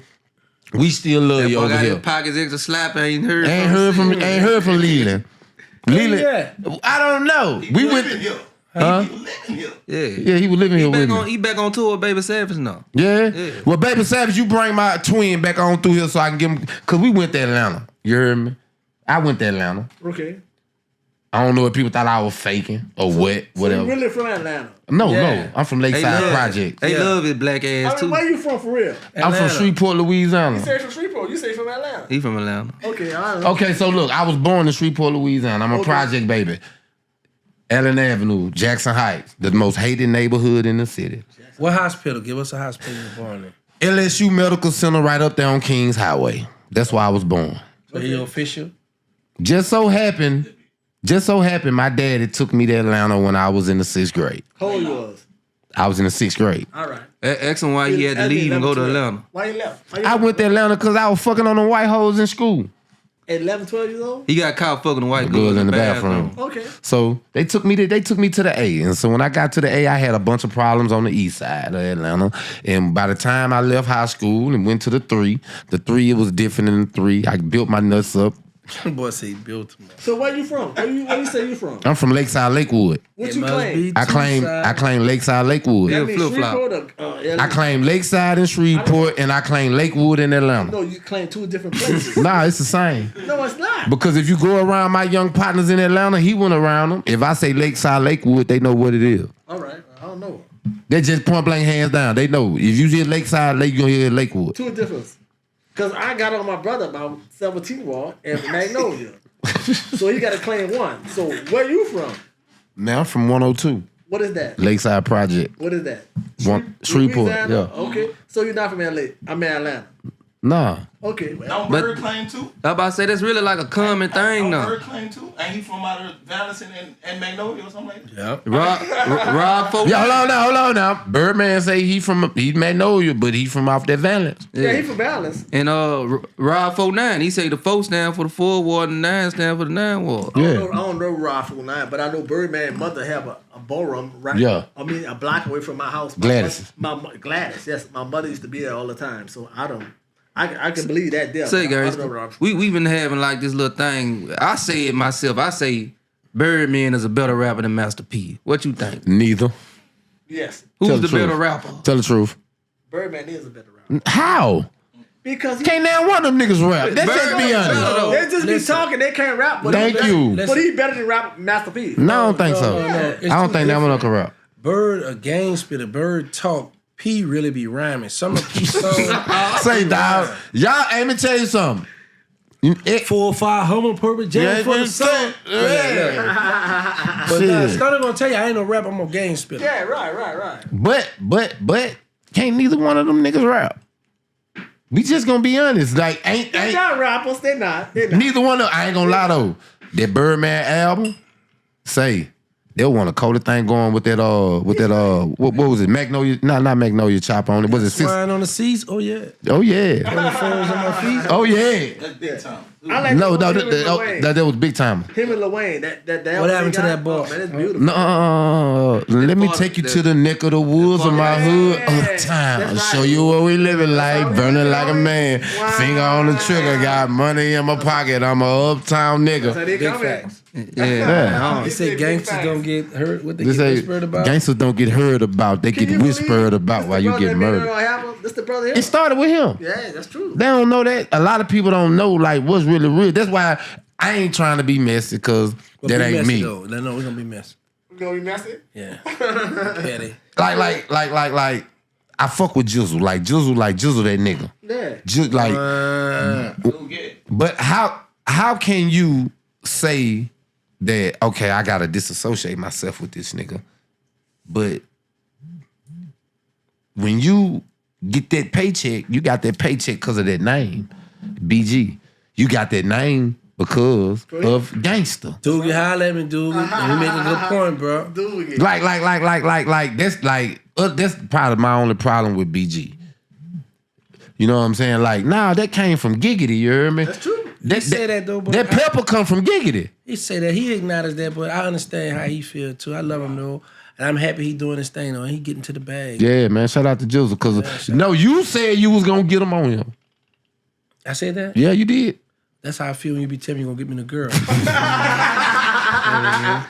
We still love you Boy over got here. his pockets extra slap. Ain't heard from Leland. Leland, Yeah. I don't know. He living here. Huh? He living here. Yeah, he was living here with me. He back on tour with Baby Savage now. Yeah? Well, Baby Savage, you bring my twin back on through here so I can give him, because we went to Atlanta. You heard me? I went to Atlanta. Okay. I don't know if people thought I was faking or what, So whatever. you really from Atlanta? No. I'm from Lakeside Project. They love his black ass I mean, too. where you from for real? I'm from Shreveport, Louisiana. You say from Shreveport. You say from Atlanta. He from Atlanta. Okay, all right. Okay, so look, I was born in Shreveport, Louisiana. I'm a project baby. Allen Avenue, Jackson Heights, the most hated neighborhood in the city. What hospital? Give us a hospital you were born in. LSU Medical Center right up there on Kings Highway. That's where I was born. So you official? Just so happened, my daddy took me to Atlanta when I was in the 6th grade. How old you was? I was in the 6th grade. All right. Ask him why he had to leave and go to Atlanta. Why you left? Why you I went to Atlanta because I was fucking on the white hoes in school. at 11, 12 years old? He got caught fucking white Girls in the bathroom. Okay. So they took me to the A. And so when I got to the A, I had a bunch of problems on the east side of Atlanta. And by the time I left high school and went to the 3, it was different than the 3. I built my nuts up. Boy say he built him. So where you from? Where you say you from? I'm from Lakeside Lakewood. What you claim? I claim Lakeside Lakewood. That means flip-flop. Shreveport or, I claim Lakeside and Shreveport, and I claim Lakewood in Atlanta. No, you claim two different places. Nah, it's the same. No, it's not. Because if you go around my young partners in Atlanta, he went around them. If I say Lakeside Lakewood, they know what it is. All right. I don't know. They just point blank hands down. They know. If you hear Lakeside Lake, you gonna hear Lakewood. Two difference. Because I got on my brother about 17 wall and Magnolia. So he got to claim 1. So where you from? Man, I'm from 102. What is that? Lakeside Project. What is that? Shreveport, Louisiana? yeah. Okay. So you're not from LA. I'm in Atlanta. Nah. Okay. Well, Don't Bird claim too? I about to say that's really like a common thing Don't now. Bird claim too? Ain't he from out of Valence and Magnolia or something like that? Yeah. Rob folk. Yeah, hold on now. Birdman say he Magnolia, but he from off that Valence. yeah, he from Valence. And Rob 49, he say the 4 stand for the 4 ward and 9 stand for the 9 ward. I don't know Raffle 9, but I know Birdman mother have a ballroom right. Yeah. I mean a block away from my house. Gladys. Gladys, yes. My mother used to be there all the time, so I can believe that there. Say but I guys, don't know Raffle. we been having like this little thing. I say it myself. I say Birdman is a better rapper than Master P. What you think? Neither. Yes. Who's Tell the the truth. better rapper? Tell the truth. Birdman is a better rapper. How? Because he Can't now one of them niggas rap. Let's just be honest. they just be talking, they can't rap, but Thank you. But he better than rap Master P. No, I don't think so. no. It's I don't too think that one can rap. Bird a gang spitter. Bird talk. P really be rhyming. Some of P songs. Say, dog. Y'all, let me tell you something. 4 or 5 humble purpose jams for the song. But nah, Stunner gonna tell you I ain't no rapper. I'm a gang spitter. Yeah, right. But can't neither one of them niggas rap. We just gonna be honest. Like, They're not rappers. They're not. neither one of them. I ain't gonna lie though. That Birdman album, say, they'll want a colder thing going with that what was it? Magnolia, not Magnolia chop on it. Was it Swine on the seats? Oh yeah. Oh yeah. On the phones on my feet. Oh yeah. That's big time. I like No, him and Lil Wayne. that was big time. Him and Lil Wayne. That What happened to that ball? Man, that's beautiful. No, let me take you to the neck of the woods of my hood uptown. That's right. Show you what we living like, burning like a man. Wow. Finger on the trigger, got money in my pocket. I'm a uptown That's how nigga. they Big come in. facts. Yeah. They say gangsters don't get hurt. What they They get say whispered about? gangsters don't get heard about. They Can get you whispered believe about this while the you brother get that made it murdered. all happen? This the brother here? It started with him. Yeah, that's true. They don't know that. A lot of people don't know like what's really real. That's why I ain't trying to be messy because But that be ain't messy, me. Though. No, we're gonna be messy. You gonna be messy? Yeah. Petty. Like I fuck with Jizzle. Like Jizzle that nigga. Yeah. Just like Go get it. but how can you say that, okay, I gotta disassociate myself with this nigga, but when you get that paycheck, you got that paycheck because of that name, BG. You got that name because of Gangsta. Doogie, holla at me, Doogie. And we make a good point, bro. Dude, Like that's probably my only problem with BG. You know what I'm saying? Like, nah, that came from Giggity, you heard me? that's true. He say that though, but That pepper come from Giggity. he say that he acknowledged that, but I understand how he feel too. I love him though, and I'm happy he doing his thing though. And he getting to the bag. Yeah, man, shout out to Jizzle, because no, you said you was gonna get him on him. I said that. Yeah, you did. That's how I feel when you be telling me you gonna get me the girl.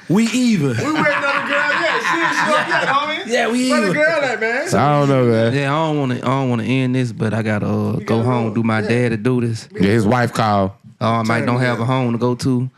We even. We waiting on the girl. Yeah, she yet, homie. Yeah, we Where the even. girl at, man? So I don't know, man. Yeah, I don't wanna end this, but I gotta go gotta home, go. do my dad to do this. Yeah, his wife called. I might don't have a home to go to.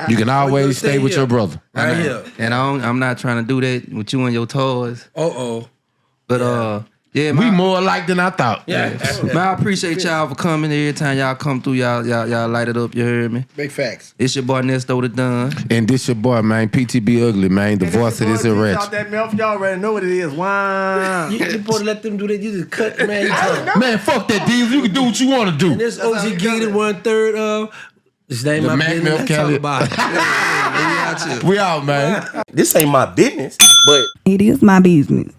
You can always stay stay with here. your brother. Right here. And I'm not trying to do that with you and your toys. But yeah, We more alike than I thought. Yeah. man, I appreciate y'all for coming. Every time y'all come through, y'all light it up. You heard me? Big facts. It's your boy Nesto the Dunn. And this your boy, man, PTB Ugly, man, the voice of this Out arrest. that mouth, y'all already know what it is. Wow. You supposed to let them do that. You just cut, man. He talk. Man, fuck that, Diesel. You can do what you want to do. And this OG Giggity 1/3 of. This ain't The my Mac business. Milk Let's talk Kelly. about it. We out, man. This ain't my business, but It is my business.